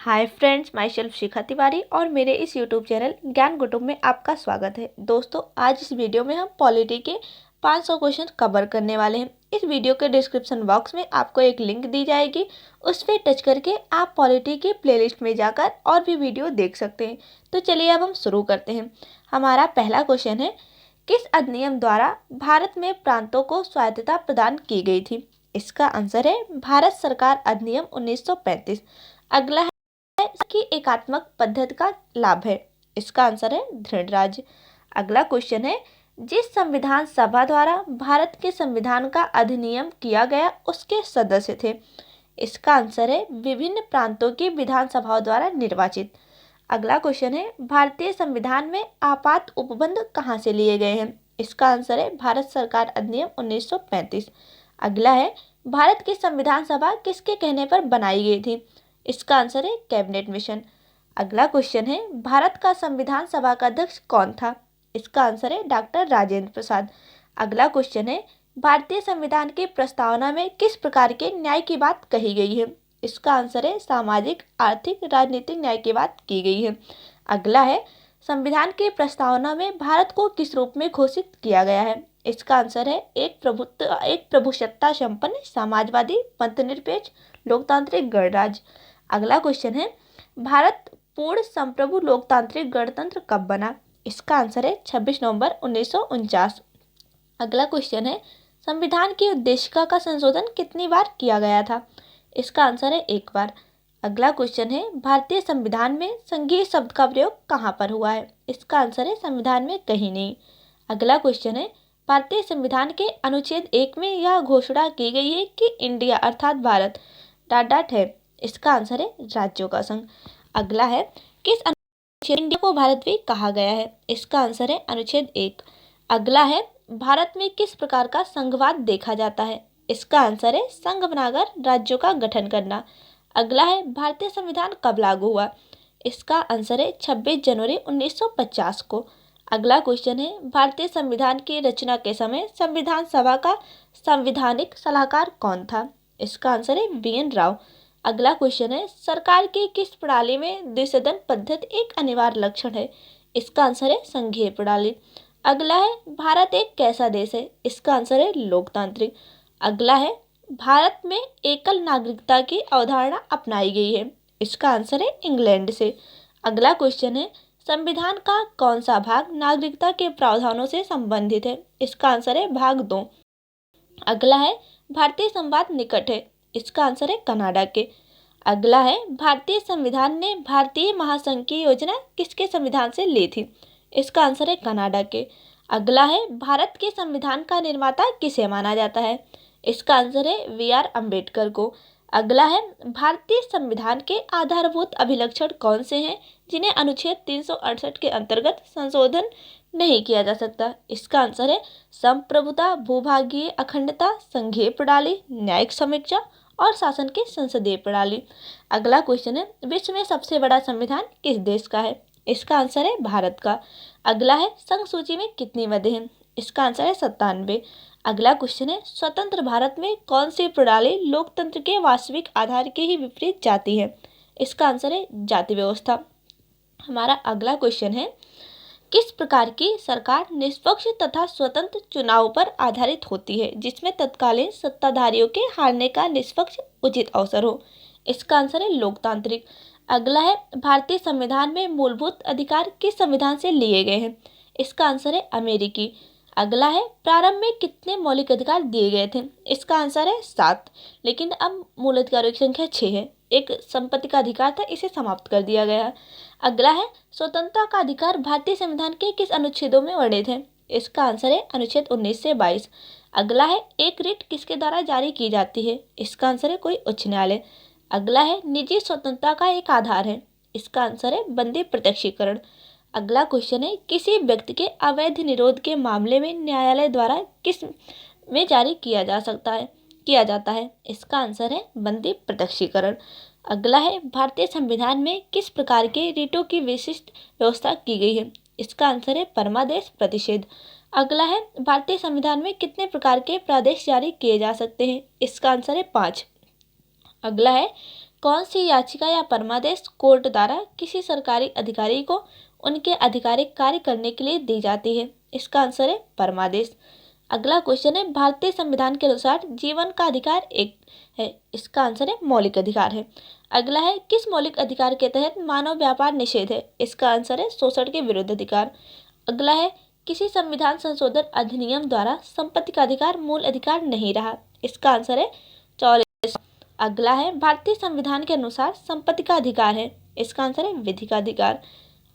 Hi friends, my self शिखा तिवारी और मेरे इस यूट्यूब चैनल ज्ञान कुटुंब में आपका स्वागत है। दोस्तों, आज इस वीडियो में हम पॉलिटी के 500 क्वेश्चन कवर करने वाले हैं। इस वीडियो के डिस्क्रिप्शन बॉक्स में आपको एक लिंक दी जाएगी, उस पर टच करके आप पॉलिटी के प्लेलिस्ट में जाकर और भी वीडियो देख सकते हैं। तो चलिए अब हम शुरू करते हैं। हमारा पहला क्वेश्चन है, किस अधिनियम द्वारा भारत में प्रांतों को स्वायत्तता प्रदान की गई थी? इसका आंसर है भारत सरकार अधिनियम 1935। अगला की एकात्मक पद्धति का लाभ है। इसका आंसर है दृढ़ राज्य। अगला क्वेश्चन है, जिस संविधान सभा द्वारा भारत के संविधान का अधिनियम किया गया उसके सदस्य थे? इसका आंसर है विभिन्न प्रांतों की विधानसभाओं द्वारा निर्वाचित। अगला क्वेश्चन है, भारतीय संविधान में आपात उपबंध कहाँ से लिए गए हैं? इसका आंसर है भारत सरकार अधिनियम 1935। अगला है, भारत की संविधान सभा किसके कहने पर बनाई गई थी? इसका आंसर है कैबिनेट मिशन। अगला क्वेश्चन है, भारत का संविधान सभा का अध्यक्ष कौन था? इसका आंसर है डॉक्टर राजेंद्र प्रसाद। अगला क्वेश्चन है, भारतीय संविधान की प्रस्तावना में किस प्रकार के न्याय की बात कही गई है? इसका आंसर है सामाजिक, आर्थिक, राजनीतिक न्याय की बात की गई है। अगला है, संविधान की प्रस्तावना में भारत को किस रूप में घोषित किया गया है? इसका आंसर है एक प्रभुसत्ता संपन्न, समाजवादी, मतनिरपेक्ष, लोकतांत्रिक गणराज्य। अगला क्वेश्चन है, भारत पूर्ण संप्रभु लोकतांत्रिक गणतंत्र कब बना? इसका आंसर है 26 नवंबर 1949। अगला क्वेश्चन है, संविधान की उद्देशिका का संशोधन कितनी बार किया गया था? इसका आंसर है एक बार। अगला क्वेश्चन है, भारतीय संविधान में संघीय शब्द का प्रयोग कहाँ पर हुआ है? इसका आंसर है संविधान में कहीं नहीं। अगला क्वेश्चन है, भारतीय संविधान के अनुच्छेद 1 में यह घोषणा की गई है कि इंडिया अर्थात भारत डाट है। इसका आंसर है राज्यों का संघ। अगला है, किस अनुच्छेद इंडिया को भारत भी कहा गया है? इसका आंसर है अनुच्छेद 1। अगला है, भारत में किस प्रकार का संघवाद देखा जाता है? इसका आंसर है संघ बनाकर राज्यों का गठन करना। अगला है, भारतीय संविधान कब लागू हुआ? इसका आंसर है 26 जनवरी 1950 को। अगला क्वेश्चन है, भारतीय संविधान की रचना के समय संविधान सभा का संवैधानिक सलाहकार कौन था? इसका आंसर है BN राव। अगला क्वेश्चन है, सरकार की किस प्रणाली में द्विसदन पद्धति एक अनिवार्य लक्षण है? इसका आंसर है संघीय प्रणाली। अगला है, भारत एक कैसा देश है? इसका आंसर है लोकतांत्रिक। अगला है, भारत में एकल नागरिकता की अवधारणा अपनाई गई है। इसका आंसर है इंग्लैंड से। अगला क्वेश्चन है, संविधान का कौन सा भाग नागरिकता के प्रावधानों से संबंधित है? इसका आंसर है भाग 2। अगला है, भारतीय संवाद निकट है। इसका आंसर है कनाडा के। अगला है, भारतीय संविधान ने भारतीय महासंघ की योजना किसके संविधान से ली थी? इसका आंसर है कनाडा के। अगला है, भारत के संविधान का निर्माता किसे माना जाता है? इसका आंसर है VR अम्बेडकर को। अगला है, भारतीय संविधान के आधारभूत अभिलक्षण कौन से हैं जिन्हें अनुच्छेद 368 के अंतर्गत संशोधन नहीं किया जा सकता? इसका आंसर है संप्रभुता, भूभागीय अखंडता, संघीय प्रणाली, न्यायिक समीक्षा और शासन की संसदीय प्रणाली। अगला क्वेश्चन है, विश्व में सबसे बड़ा संविधान किस देश का है? इसका आंसर है भारत का। अगला है, संघ सूची में कितनी मदें हैं? इसका आंसर है 97। अगला क्वेश्चन है, स्वतंत्र भारत में कौन सी प्रणाली लोकतंत्र के वास्तविक आधार के ही विपरीत जाती है? इसका आंसर है जाति व्यवस्था। हमारा अगला क्वेश्चन है, किस प्रकार की सरकार निष्पक्ष तथा स्वतंत्र चुनाव पर आधारित होती है जिसमें तत्कालीन सत्ताधारियों के हारने का निष्पक्ष उचित अवसर हो? इसका आंसर है लोकतांत्रिक। अगला है, भारतीय संविधान में मूलभूत अधिकार किस संविधान से लिए गए हैं? इसका आंसर है अमेरिकी। अगला है, प्रारंभ में कितने मौलिक अधिकार दिए गए थे? इसका आंसर है 7, लेकिन अब मूल अधिकारों की संख्या 6 है। एक संपत्ति का अधिकार था, इसे समाप्त कर दिया गया है। अगला है, स्वतंत्रता का अधिकार भारतीय संविधान के किस अनुच्छेदों में वर्णित है? इसका आंसर है अनुच्छेद 19 से 22। अगला है, एक रिट किसके द्वारा जारी की जाती है? इसका आंसर है कोई उच्च न्यायालय। अगला है, निजी स्वतंत्रता का एक आधार है। इसका आंसर है बंदी प्रत्यक्षीकरण। अगला क्वेश्चन है, किसी व्यक्ति के अवैध निरोध के मामले में न्यायालय द्वारा किस में जारी किया जाता है? इसका आंसर है बंदी प्रत्यक्षीकरण। अगला है, भारतीय संविधान में किस प्रकार के रिटों की विशिष्ट व्यवस्था की गई है? इसका आंसर है परमादेश प्रतिषेध। अगला है, भारतीय संविधान में कितने प्रकार के प्रादेश जारी किए जा सकते हैं? इसका आंसर है 5। अगला है, कौन सी याचिका या परमादेश कोर्ट द्वारा किसी सरकारी अधिकारी को उनके आधिकारिक कार्य करने के लिए दी जाती है? इसका आंसर है परमादेश। अगला क्वेश्चन है, भारतीय संविधान के अनुसार जीवन का अधिकार एक है। इसका आंसर है मौलिक अधिकार है। अगला है, किस मौलिक अधिकार के तहत मानव व्यापार निषेध है? इसका आंसर है शोषण के विरुद्ध अधिकार। अगला है, किसी संविधान संशोधन अधिनियम द्वारा संपत्ति का अधिकार मूल अधिकार नहीं रहा। इसका आंसर है 44। अगला है, भारतीय संविधान के अनुसार संपत्ति का अधिकार है। इसका आंसर है विधि का अधिकार।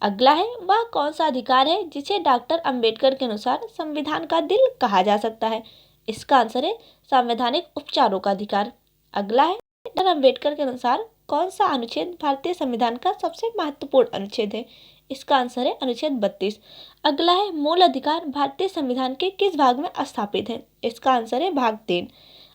अगला है, वह कौन सा अधिकार है जिसे डॉक्टर अंबेडकर के अनुसार संविधान का दिल कहा जा सकता है? इसका आंसर है संवैधानिक उपचारों का अधिकार। अगला है, डॉक्टर अंबेडकर के अनुसार कौन सा अनुच्छेद भारतीय संविधान का सबसे महत्वपूर्ण अनुच्छेद है? इसका आंसर है अनुच्छेद 32। अगला है, मूल अधिकार भारतीय संविधान के किस भाग में स्थापित है? इसका आंसर है भाग 3।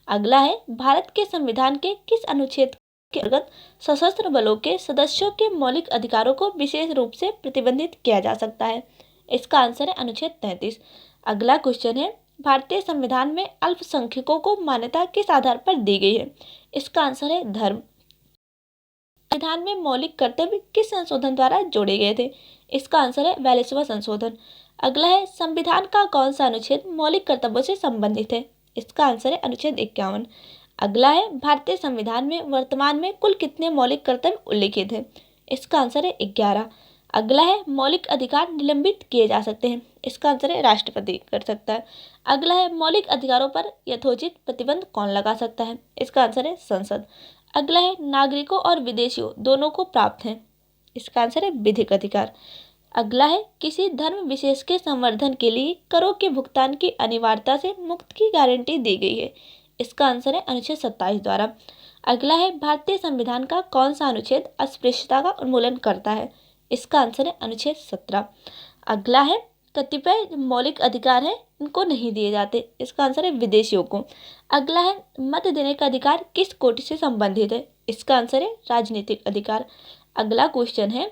अगला है, भारत के संविधान के किस अनुच्छेद के अंतर्गत सशस्त्र बलों के सदस्यों के मौलिक अधिकारों को विशेष रूप से प्रतिबंधित किया जा सकता है? इसका आंसर है अनुच्छेद 33। अगला क्वेश्चन है, भारतीय संविधान में अल्पसंख्यकों को मान्यता किस आधार पर दी गई है? इसका आंसर है धर्म। संविधान में मौलिक कर्तव्य किस संशोधन द्वारा जोड़े गए थे? इसका आंसर है 42वां संशोधन। अगला है, संविधान का कौन सा अनुच्छेद मौलिक कर्तव्यों से संबंधित है? इसका आंसर है अनुच्छेद 51। अगला है, भारतीय संविधान में वर्तमान में कुल कितने मौलिक कर्तव्य उल्लिखित हैं? इसका आंसर है 11। अगला है, मौलिक अधिकार निलंबित किए जा सकते हैं। इसका आंसर है राष्ट्रपति कर सकता है। अगला है, मौलिक अधिकारों पर यथोचित प्रतिबंध कौन लगा सकता है? इसका आंसर है संसद। अगला है, नागरिकों और विदेशियों दोनों को प्राप्त है। इसका आंसर है विधिक अधिकार। अगला है, किसी धर्म विशेष के संवर्धन के लिए करों के भुगतान की अनिवार्यता से मुक्त की गारंटी दी गई है। इसका आंसर है अनुच्छेद 27 द्वारा। अगला है, भारतीय संविधान का कौन सा अनुच्छेद अस्पृश्यता का उन्मूलन करता है? इसका आंसर है अनुच्छेद 17। अगला है, कतिपय मौलिक अधिकार हैं इनको नहीं दिए जाते। इसका आंसर है विदेशियों को। अगला है, मत देने का अधिकार किस कोटि से संबंधित है? इसका आंसर है राजनीतिक अधिकार। अगला क्वेश्चन है,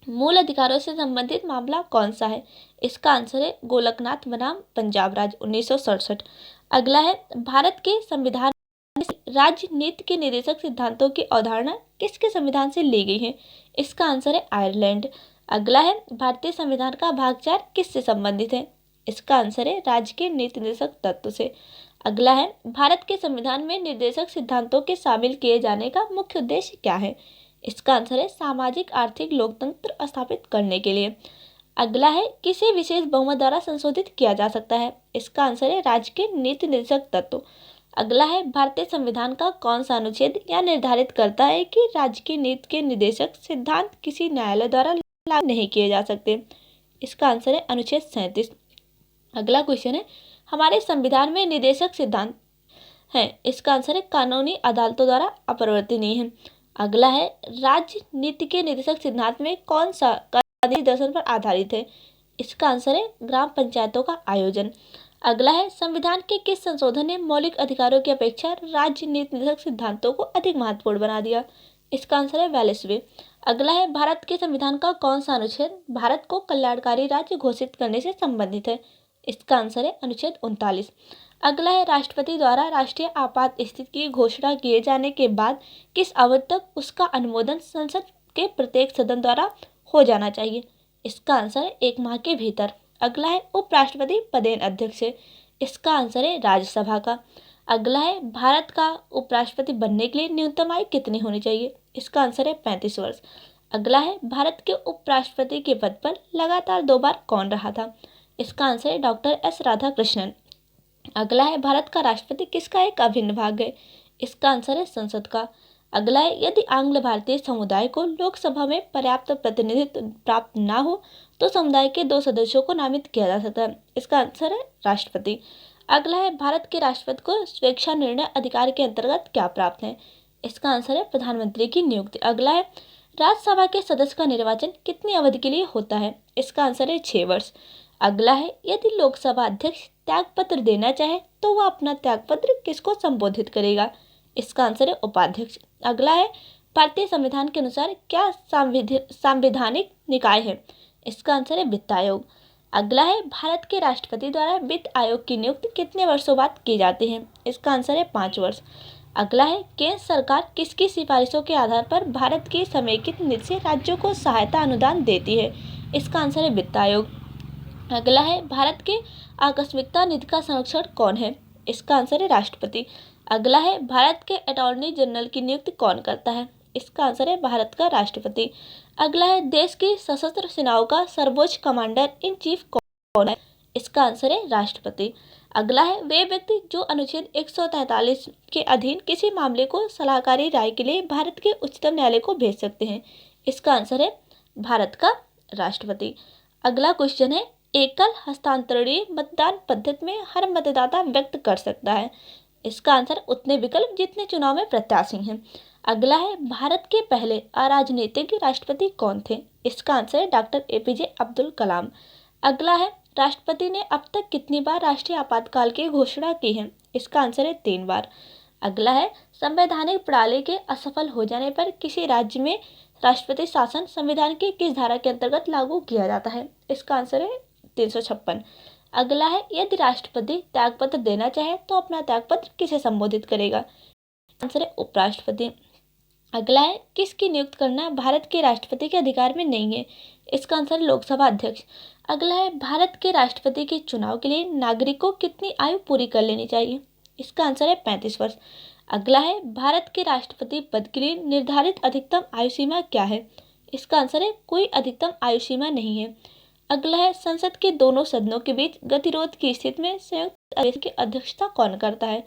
मूल अधिकारों से संबंधित मामला कौन सा है? इसका आंसर है गोलकनाथ बनाम पंजाब राज्य 1967। अगला है, भारत के संविधान राज्य नीति के निर्देशक सिद्धांतों की अवधारणा किसके संविधान से ली गई है? इसका आंसर है आयरलैंड। अगला है, भारतीय संविधान का भाग 4 किससे संबंधित है? इसका आंसर है राज्य के नीति निर्देशक तत्व से। अगला है, भारत के संविधान में निर्देशक सिद्धांतों के शामिल किए जाने का मुख्य उद्देश्य क्या है? इसका आंसर है सामाजिक आर्थिक लोकतंत्र स्थापित करने के लिए। अगला है, किसे विशेष बहुमत द्वारा संशोधित किया जा सकता है? इसका आंसर है राज्य के नीति निर्देशक तत्व। अगला है, भारतीय संविधान का कौन सा अनुच्छेद यह निर्धारित करता है कि राज्य की नीति के निर्देशक सिद्धांत किसी न्यायालय द्वारा लागू नहीं किए जा सकते? इसका आंसर है अनुच्छेद 37। अगला क्वेश्चन है, हमारे संविधान में निर्देशक सिद्धांत हैं। इसका आंसर है कानूनी अदालतों द्वारा अपरिवर्तनीय है। अगला है, राज्य नीति के निर्देशक सिद्धांत में कौन सा गांधी दर्शन पर आधारित है? इसका आंसर है ग्राम पंचायतों का आयोजन। अगला है, संविधान के किस संशोधन ने मौलिक अधिकारों की अपेक्षा राज्य नीति निर्देशक सिद्धांतों को अधिक महत्वपूर्ण बना दिया? इसका आंसर है 42वें। अगला है, भारत के संविधान का कौन सा अनुच्छेद भारत को कल्याणकारी राज्य घोषित करने से संबंधित है? इसका आंसर है अनुच्छेद 39। अगला है, राष्ट्रपति द्वारा राष्ट्रीय आपात स्थिति की घोषणा किए जाने के बाद किस अवधि तक उसका अनुमोदन संसद के प्रत्येक सदन द्वारा हो जाना चाहिए? इसका आंसर है 1 माह के भीतर। अगला है, उपराष्ट्रपति पदेन अध्यक्ष है। इसका आंसर है राज्यसभा का। अगला है, भारत का उपराष्ट्रपति बनने के लिए न्यूनतम आयु कितनी होनी चाहिए? इसका आंसर है 35 वर्ष। अगला है, भारत के उपराष्ट्रपति के पद पर लगातार 2 बार कौन रहा था? इसका आंसर है डॉक्टर एस राधाकृष्णन। अगला है, भारत का राष्ट्रपति किसका एक अभिन्न भाग है? इसका आंसर है संसद का। अगला है, यदि आंग्ल भारतीय समुदाय को लोकसभा में पर्याप्त प्रतिनिधित्व प्राप्त ना हो तो समुदाय के 2 सदस्यों को नामित किया जा सकता है। इसका आंसर है राष्ट्रपति। अगला है, भारत के राष्ट्रपति को स्वेच्छा निर्णय अधिकार के अंतर्गत क्या प्राप्त है? इसका आंसर है प्रधानमंत्री की नियुक्ति। अगला है, राज्यसभा के सदस्य का निर्वाचन कितनी अवधि के लिए होता है? इसका आंसर है 6 वर्ष। अगला है, यदि लोकसभा अध्यक्ष त्यागपत्र देना चाहे तो वह अपना त्यागपत्र किसको संबोधित करेगा? इसका आंसर है उपाध्यक्ष। अगला है, भारतीय संविधान के अनुसार क्या संवैधानिक निकाय है? इसका आंसर है वित्त आयोग। अगला है, भारत के राष्ट्रपति द्वारा वित्त आयोग की नियुक्ति कितने वर्षों बाद की जाती है? इसका आंसर है 5 वर्ष। अगला है केंद्र सरकार किसकी सिफारिशों के आधार पर भारत की समेकित नीति से राज्यों को सहायता अनुदान देती है? इसका आंसर है वित्त आयोग। अगला है भारत के आकस्मिकता निधि का संरक्षण कौन है? इसका आंसर है राष्ट्रपति। अगला है भारत के अटॉर्नी जनरल की नियुक्ति कौन करता है? इसका आंसर है भारत का राष्ट्रपति। अगला है देश की सशस्त्र सेनाओं का सर्वोच्च कमांडर इन चीफ कौन है? इसका आंसर है राष्ट्रपति। अगला है वे व्यक्ति जो अनुच्छेद 143 के अधीन किसी मामले को सलाहकारी राय के लिए भारत के उच्चतम न्यायालय को भेज सकते हैं? इसका आंसर है भारत का राष्ट्रपति। अगला क्वेश्चन है एकल हस्तांतरणीय मतदान पद्धति में हर मतदाता व्यक्त कर सकता है? इसका आंसर उतने विकल्प जितने चुनाव में प्रत्याशी हैं। अगला है भारत के पहले अराजनीतिक राष्ट्रपति कौन थे? इसका आंसर है डॉक्टर एपीजे अब्दुल कलाम। अगला है राष्ट्रपति ने अब तक कितनी बार राष्ट्रीय आपातकाल की घोषणा की है? इसका आंसर है 3 बार। अगला है संवैधानिक प्रणाली के असफल हो जाने पर किसी राज्य में राष्ट्रपति शासन संविधान की किस धारा के अंतर्गत लागू किया जाता है? इसका आंसर है 356। अगला है यदि राष्ट्रपति त्यागपत्र देना चाहे तो अपना त्यागपत्र किसे संबोधित करेगा? आंसर है उपराष्ट्रपति। अगला है किसकी नियुक्त करना भारत के राष्ट्रपति के अधिकार में नहीं है? इसका आंसर लोकसभा अध्यक्ष। अगला है भारत के राष्ट्रपति के चुनाव के लिए नागरिक को कितनी आयु पूरी कर लेनी चाहिए? इसका आंसर है 35 वर्ष। अगला है भारत के राष्ट्रपति पद के लिए निर्धारित अधिकतम आयु सीमा क्या है? इसका आंसर है कोई अधिकतम आयु सीमा नहीं है। अगला है संसद के दोनों सदनों के बीच गतिरोध की स्थिति में संयुक्त अधिवेशन की अध्यक्षता कौन करता है?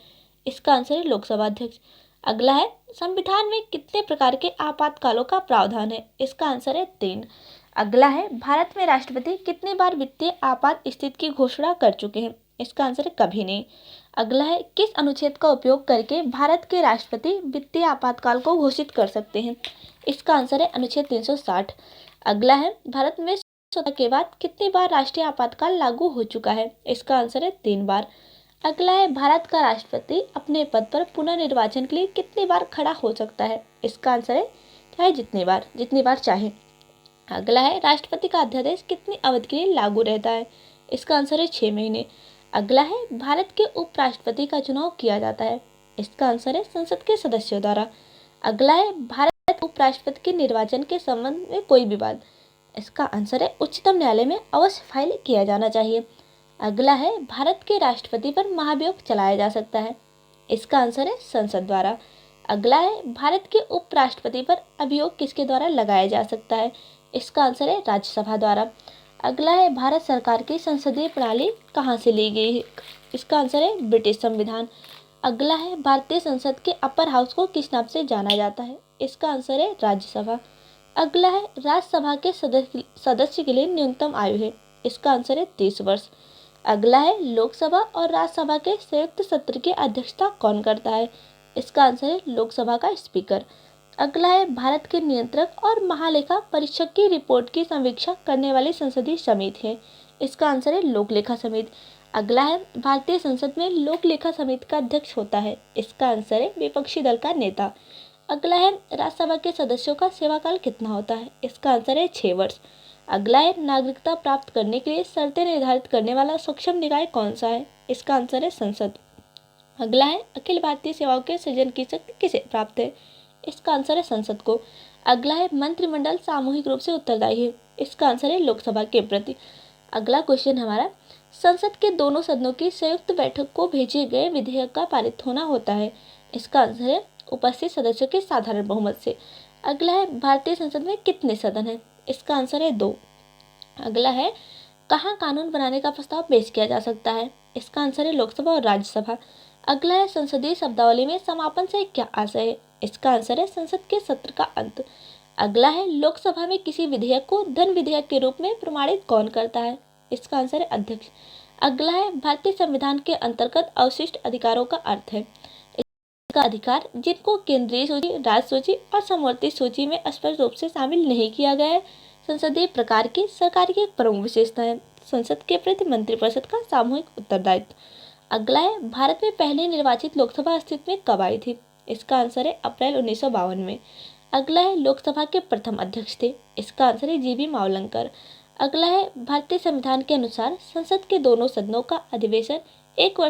इसका आंसर है लोकसभा अध्यक्ष। अगला है संविधान में कितने प्रकार के आपातकालों का प्रावधान है? इसका आंसर है 3। अगला है भारत में राष्ट्रपति कितनी बार वित्तीय आपात स्थिति की घोषणा कर चुके हैं? इसका आंसर है कभी नहीं। अगला है किस अनुच्छेद का उपयोग करके भारत के राष्ट्रपति वित्तीय आपातकाल को घोषित कर सकते हैं? इसका आंसर है अनुच्छेद 360। अगला है भारत में स्वतंत्रता के बाद कितनी बार राष्ट्रीय आपातकाल लागू हो चुका है? इसका आंसर है 3 बार। अगला है भारत का राष्ट्रपति अपने पद पर पुनर्निर्वाचन के लिए कितनी बार खड़ा हो सकता है? इसका आंसर है चाहे जितनी बार चाहे। अगला है राष्ट्रपति का अध्यादेश कितनी अवधि के लिए लागू रहता है? इसका आंसर है 6 महीने। अगला है भारत के उपराष्ट्रपति का चुनाव किया जाता है? इसका आंसर है संसद के सदस्यों द्वारा। अगला है भारत उपराष्ट्रपति के निर्वाचन के संबंध में कोई विवाद? इसका आंसर है उच्चतम न्यायालय में अवश्य फाइल किया जाना चाहिए। अगला है भारत के राष्ट्रपति पर महाभियोग चलाया जा सकता है? इसका आंसर है संसद द्वारा। अगला है भारत के उपराष्ट्रपति पर अभियोग किसके द्वारा लगाया जा सकता है? इसका आंसर है राज्यसभा द्वारा। अगला है भारत सरकार की संसदीय प्रणाली कहाँ से ली गई है? इसका आंसर है ब्रिटिश संविधान। अगला है भारतीय संसद के अपर हाउस को किस नाम से जाना जाता है? इसका आंसर है राज्यसभा। अगला है राज्यसभा के सदस्य के लिए न्यूनतम आयु है? इसका आंसर है 30 वर्ष। अगला है लोकसभा और राज्यसभा के संयुक्त सत्र की अध्यक्षता कौन करता है? इसका आंसर है लोकसभा का स्पीकर। अगला है भारत के नियंत्रक और महालेखा परीक्षक की रिपोर्ट की समीक्षा करने वाली संसदीय समिति है? इसका आंसर है लोक लेखा समिति। अगला है भारतीय संसद में लोक लेखा समिति का अध्यक्ष होता है? इसका आंसर है विपक्षी दल का नेता। अगला है राज्यसभा के सदस्यों का सेवाकाल कितना होता है? इसका आंसर है 6 वर्ष। अगला है नागरिकता प्राप्त करने के लिए शर्तें निर्धारित करने वाला सक्षम निकाय कौन सा है? इसका आंसर है संसद। अगला है अखिल भारतीय सेवाओं के सृजन की शक्ति किसे प्राप्त है? इसका आंसर है संसद को। अगला है मंत्रिमंडल सामूहिक रूप से उत्तरदायी है? इसका आंसर है लोकसभा के प्रति। अगला क्वेश्चन हमारा संसद के दोनों सदनों की संयुक्त बैठक को भेजे गए विधेयक का पारित होना होता है? इसका आंसर है उपस्थित सदस्यों के साधारण बहुमत से। अगला है भारतीय संसद में कितने सदन हैं? इसका आंसर है 2। अगला है कहाँ कानून बनाने का प्रस्ताव पेश किया जा सकता है? इसका आंसर है लोकसभा और राज्यसभा। अगला है संसदीय शब्दावली में समापन से क्या आशय है? इसका आंसर है संसद के सत्र का अंत। अगला है लोकसभा में किसी विधेयक को धन विधेयक के रूप में प्रमाणित कौन करता है? इसका आंसर है अध्यक्ष। अगला है भारतीय संविधान के अंतर्गत अवशिष्ट अधिकारों का अर्थ है? इसका अधिकार जिनको केंद्रीय सूची, राज्य सूची और समवर्ती सूची में स्पष्ट रूप से शामिल नहीं किया गया है। संसदीय प्रकार की सरकार की एक प्रमुख विशेषता है संसद के प्रति मंत्रिपरिषद का सामूहिक उत्तरदायित्व। अगला है भारत में पहले निर्वाचित लोकसभा अस्तित्व में कब आई थी? इसका आंसर है अप्रैल 1952 में। अगला है लोकसभा के प्रथम अध्यक्ष थे? इसका आंसर है जीबी मावलंकर। अगला है भारतीय संविधान के अनुसार संसद के दोनों सदनों का अधिवेशन एक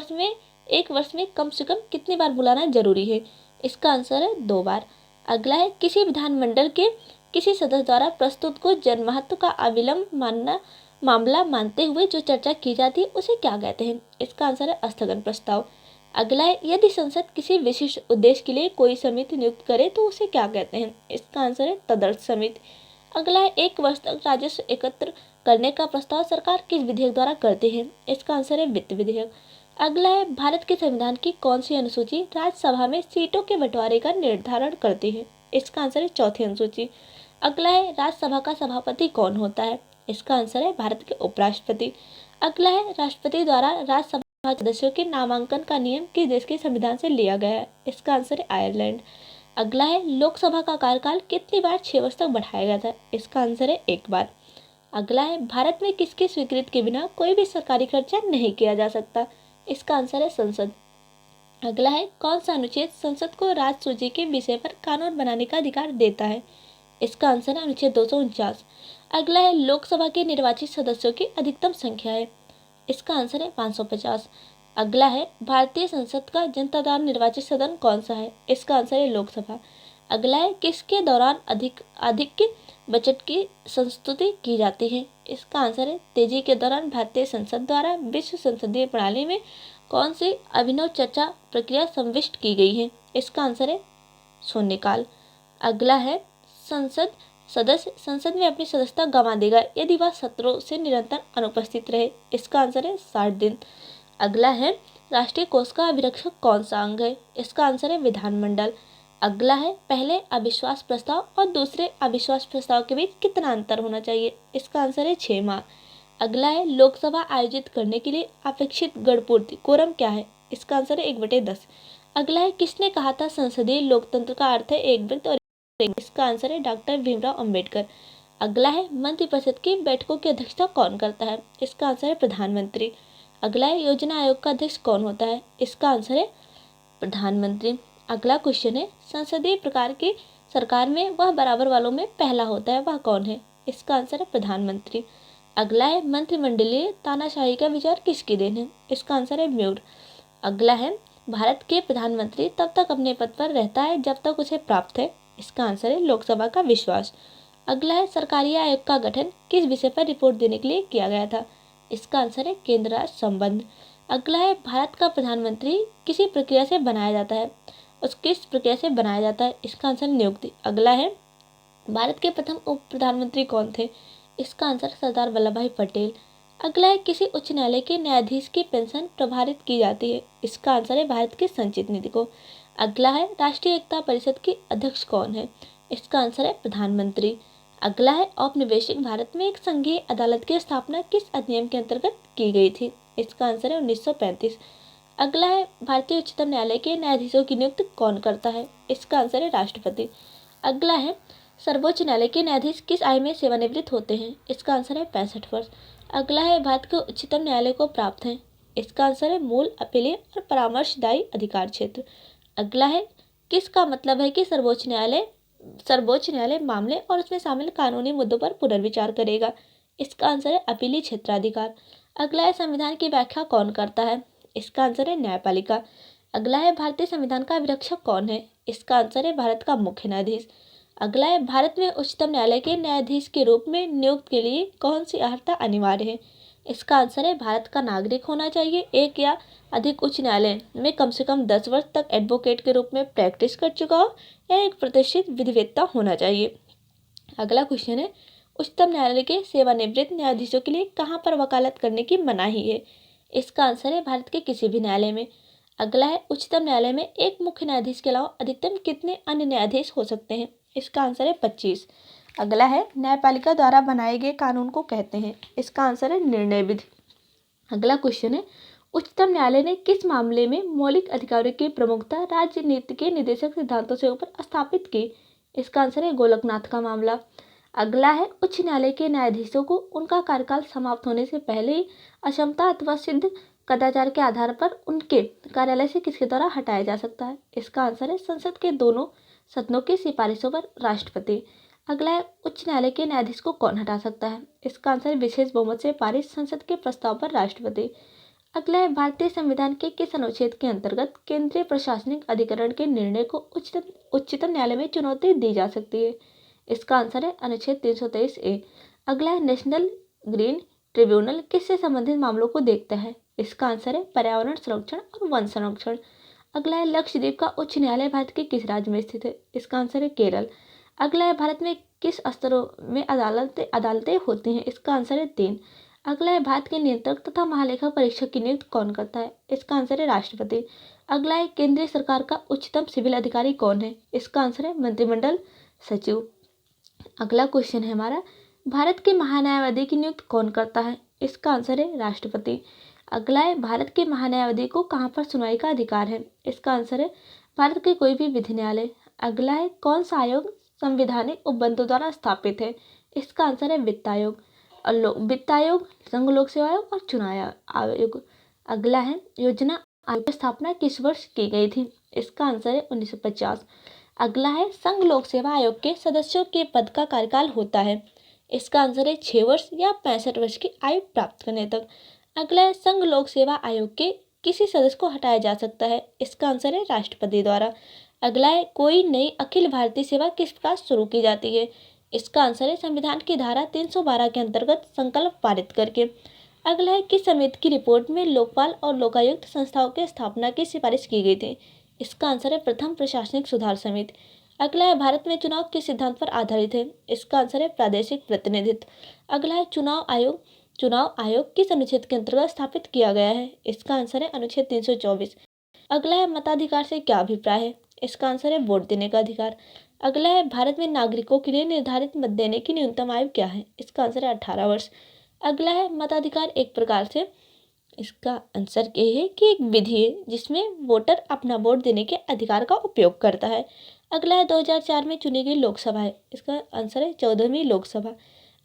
वर्ष में कम से कम कितनी बार बुलाना जरूरी है? इसका आंसर है 2 बार। अगला है किसी विधानमंडल के किसी सदस्य द्वारा प्रस्तुत को जनमहत्व का अविलंब मामला मानते हुए जो चर्चा की जाती है उसे क्या कहते हैं? इसका आंसर है स्थगन प्रस्ताव। अगला है यदि संसद किसी विशिष्ट उद्देश्य के लिए कोई समिति नियुक्त करे तो उसे क्या कहते हैं? इसका आंसर है तदर्थ समिति। अगला है 1 वर्ष तक राजस्व एकत्र करने का प्रस्ताव सरकार किस विधेयक द्वारा करती है? इसका आंसर है वित्त विधेयक। अगला है भारत के संविधान की कौन सी अनुसूची राज्यसभा में सीटों के बंटवारे का निर्धारण करती है? इसका आंसर है चौथी अनुसूची। अगला है राज्यसभा का सभापति कौन होता है? इसका आंसर है भारत के उपराष्ट्रपति। अगला है राष्ट्रपति द्वारा राज्यसभा सदस्यों के नामांकन का नियम किस देश के संविधान से लिया गया है? इसका आंसर है आयरलैंड। अगला है लोकसभा का कार्यकाल कितनी बार 6 वर्ष तक बढ़ाया गया था? इसका आंसर है 1 बार। अगला है भारत में किसकी स्वीकृति के बिना कोई भी सरकारी खर्चा नहीं किया जा सकता? इसका आंसर है संसद। अगला है कौन सा अनुच्छेद संसद को राज्य सूची के विषय पर कानून बनाने का अधिकार देता है? इसका आंसर है अनुच्छेद 249। अगला है लोकसभा के निर्वाचित सदस्यों की अधिकतम संख्या है। इसका आंसर है 550। अगला है भारतीय संसद का जनता द्वारा निर्वाचित सदन कौन सा है? इसका आंसर है लोकसभा। अगला है किसके दौरान अधिक बजट की संस्तुति की जाती है? इसका आंसर है तेजी के दौरान भारतीय संसद द्वारा विश्व संसदीय प्रणाली में कौन सी अभिनव चर्चा प्रक्रिया संविष्ट की गई है? इसका आंसर है शून्यकाल। अगला है संसद सदस्य संसद में अपनी सदस्यता गंवा देगा यदि वह सत्रों से निरंतर अनुपस्थित रहे। इसका आंसर है 60 दिन। अगला है राष्ट्रीय कोष का अभिरक्षक कौन सा अंग है? इसका आंसर है विधानमंडल। अगला है पहले अविश्वास प्रस्ताव और दूसरे अविश्वास प्रस्ताव के बीच कितना अंतर होना चाहिए? इसका आंसर है 6 माह। अगला है लोकसभा आयोजित करने के लिए अपेक्षित गणपूर्ति कोरम क्या है? इसका आंसर है 1/10। अगला है किसने कहा था संसदीय लोकतंत्र का अर्थ है एक व्यक्ति और इसका आंसर है डॉक्टर भीमराव अंबेडकर। अगला है मंत्रिपरिषद की बैठकों की अध्यक्षता कौन करता है? इसका आंसर है प्रधानमंत्री। अगला है योजना आयोग का अध्यक्ष कौन होता है? इसका आंसर है प्रधानमंत्री। अगला क्वेश्चन है संसदीय प्रकार की सरकार में वह बराबर वालों में पहला होता है, वह कौन है? इसका आंसर है प्रधानमंत्री। अगला है मंत्रिमंडलीय तानाशाही का विचार किसकी देन है? इसका आंसर है म्यूर। अगला है भारत के प्रधानमंत्री तब तक अपने पद पर रहता है जब तक उसे प्राप्त है। इसका आंसर है लोकसभा का विश्वास। अगला है सरकारी आयोग का गठन किस विषय पर रिपोर्ट देने के लिए किया गया था? इसका आंसर है केंद्र राज्य संबंध। अगला है भारत का प्रधानमंत्री किसी प्रक्रिया से बनाया जाता है, उस किस प्रक्रिया से बनाया जाता है? इसका आंसर नियुक्ति। अगला है भारत के प्रथम उप प्रधानमंत्री कौन थे? इसका आंसर सरदार वल्लभ भाई पटेल। अगला है किसी उच्च न्यायालय के न्यायाधीश की पेंशन प्रभारित की जाती है? इसका आंसर है भारत के संचित निधि को। अगला है राष्ट्रीय एकता परिषद की अध्यक्ष कौन है? इसका आंसर है प्रधानमंत्री। अगला है औपनिवेशिक भारत में एक संघीय अदालत की स्थापना किस अधिनियम के अंतर्गत की गई थी? इसका आंसर है 1935। अगला है भारतीय उच्चतम न्यायालय के न्यायाधीशों की नियुक्ति कौन करता है? इसका आंसर है राष्ट्रपति। अगला है सर्वोच्च न्यायालय के न्यायाधीश किस आयु में सेवानिवृत्त होते हैं? इसका आंसर है 65 वर्ष। अगला है भारत के उच्चतम न्यायालय को प्राप्त है? इसका आंसर है मूल, अपीलीय और परामर्शदायी अधिकार क्षेत्र। अगला है किसका मतलब है कि सर्वोच्च न्यायालय मामले और उसमें शामिल कानूनी मुद्दों पर पुनर्विचार करेगा? इसका आंसर है अपीलीय क्षेत्राधिकार। अगला है संविधान की व्याख्या कौन करता है? इसका आंसर है न्यायपालिका। अगला है भारतीय संविधान का अभिरक्षक कौन है? इसका आंसर है भारत का मुख्य न्यायाधीश। अगला है भारत में उच्चतम न्यायालय के न्यायाधीश के रूप में नियुक्त के लिए कौन सी अर्हता अनिवार्य है? इसका आंसर है भारत का नागरिक होना चाहिए, एक या अधिक उच्च न्यायालय में कम से कम 10 वर्ष तक एडवोकेट के रूप में प्रैक्टिस कर चुका हो या एक प्रतिष्ठित विधिवेत्ता होना चाहिए। अगला क्वेश्चन है उच्चतम न्यायालय के सेवानिवृत्त न्यायाधीशों के लिए कहाँ पर वकालत करने की मनाही है? इसका आंसर है भारत के किसी भी न्यायालय में। अगला है उच्चतम न्यायालय में एक मुख्य न्यायाधीश के अलावा अधिकतम कितने अन्य न्यायाधीश हो सकते हैं? इसका आंसर है 25। अगला है न्यायपालिका द्वारा बनाए गए कानून को कहते हैं? इसका आंसर है निर्णय विधि। अगला क्वेश्चन है उच्चतम न्यायालय ने किस मामले में मौलिक अधिकारों की प्रमुखता राज्य नीति के निर्देशक सिद्धांतों से ऊपर स्थापित की? इसका आंसर है गोलकनाथ का मामला। अगला है उच्च न्यायालय के न्यायाधीशों को उनका कार्यकाल समाप्त होने से पहले ही अक्षमता अथवा सिद्ध कदाचार के आधार पर उनके कार्यालय से किसके द्वारा हटाया जा सकता है? इसका आंसर है संसद के दोनों सदनों की सिफारिशों पर राष्ट्रपति। अगला है उच्च न्यायालय के न्यायाधीश को कौन हटा सकता है? इसका आंसर विशेष बहुमत से पारित संसद के प्रस्ताव पर राष्ट्रपति। अगला है भारतीय संविधान के किस अनुच्छेद के अंतर्गत केंद्रीय प्रशासनिक अधिकरण के निर्णय को उच्चतम न्यायालय में चुनौती दी जा सकती है। इसका आंसर है अनुच्छेद 323A। अगला है नेशनल ग्रीन ट्रिब्यूनल किससे संबंधित मामलों को देखता है। इसका आंसर है पर्यावरण संरक्षण और वन संरक्षण। अगला है लक्षद्वीप का उच्च न्यायालय भारत के किस राज्य में स्थित है। इसका आंसर है केरल। अगला है भारत में किस स्तरों में अदालतें होती हैं। इसका आंसर है 3। अगला है भारत के नियंत्रक तथा महालेखा परीक्षक की नियुक्ति कौन करता है। इसका आंसर है राष्ट्रपति। अगला है केंद्रीय सरकार का उच्चतम सिविल अधिकारी कौन है। इसका आंसर है मंत्रिमंडल सचिव। अगला क्वेश्चन है हमारा, भारत के महान्यायवादी की नियुक्ति कौन करता है। इसका आंसर है राष्ट्रपति। अगला है भारत के महान्यायवादी को कहाँ पर सुनवाई का अधिकार है। इसका आंसर है भारत के कोई भी विधि न्यायालय। अगला है कौन सा आयोग संवैधानिक उपबंधों द्वारा स्थापित है। इसका आंसर है वित्त आयोग। वित्त आयोग, संघ लोक सेवा आयोग और चुनाव आयोग। अगला है योजना आयोग की स्थापना किस वर्ष की गई थी। इसका आंसर है 1950। अगला है संघ लोक सेवा आयोग के सदस्यों के पद का कार्यकाल होता है। इसका आंसर है 6 वर्ष या 65 वर्ष की आयु प्राप्त करने तक। अगला है संघ लोक सेवा आयोग के किसी सदस्य को हटाया जा सकता है। इसका आंसर है राष्ट्रपति द्वारा। अगला है कोई नई अखिल भारतीय सेवा किस प्रकार शुरू की जाती है। इसका आंसर है संविधान की धारा 312 के अंतर्गत संकल्प पारित करके। अगला है किस समिति की रिपोर्ट में लोकपाल और लोकायुक्त संस्थाओं की स्थापना की सिफारिश की गई थी। इसका आंसर है प्रथम प्रशासनिक सुधार समिति। अगला है भारत में चुनाव किस सिद्धांत पर आधारित है। इसका आंसर है प्रादेशिक प्रतिनिधित्व। अगला है चुनाव आयोग किस अनुच्छेद के अंतर्गत स्थापित किया गया है। इसका आंसर है अनुच्छेद 324। अगला है मताधिकार से क्या अभिप्राय है। इसका आंसर है वोट देने का अधिकार। अगला है भारत में नागरिकों के लिए निर्धारित मत देने की न्यूनतम आयु क्या है। इसका आंसर है 18 वर्ष। अगला है मताधिकार एक प्रकार से, इसका आंसर ये है कि एक विधि है जिसमें वोटर अपना वोट देने के अधिकार का उपयोग करता है। अगला है 2004 में चुनी गई लोकसभा है। इसका आंसर है 14वीं लोकसभा।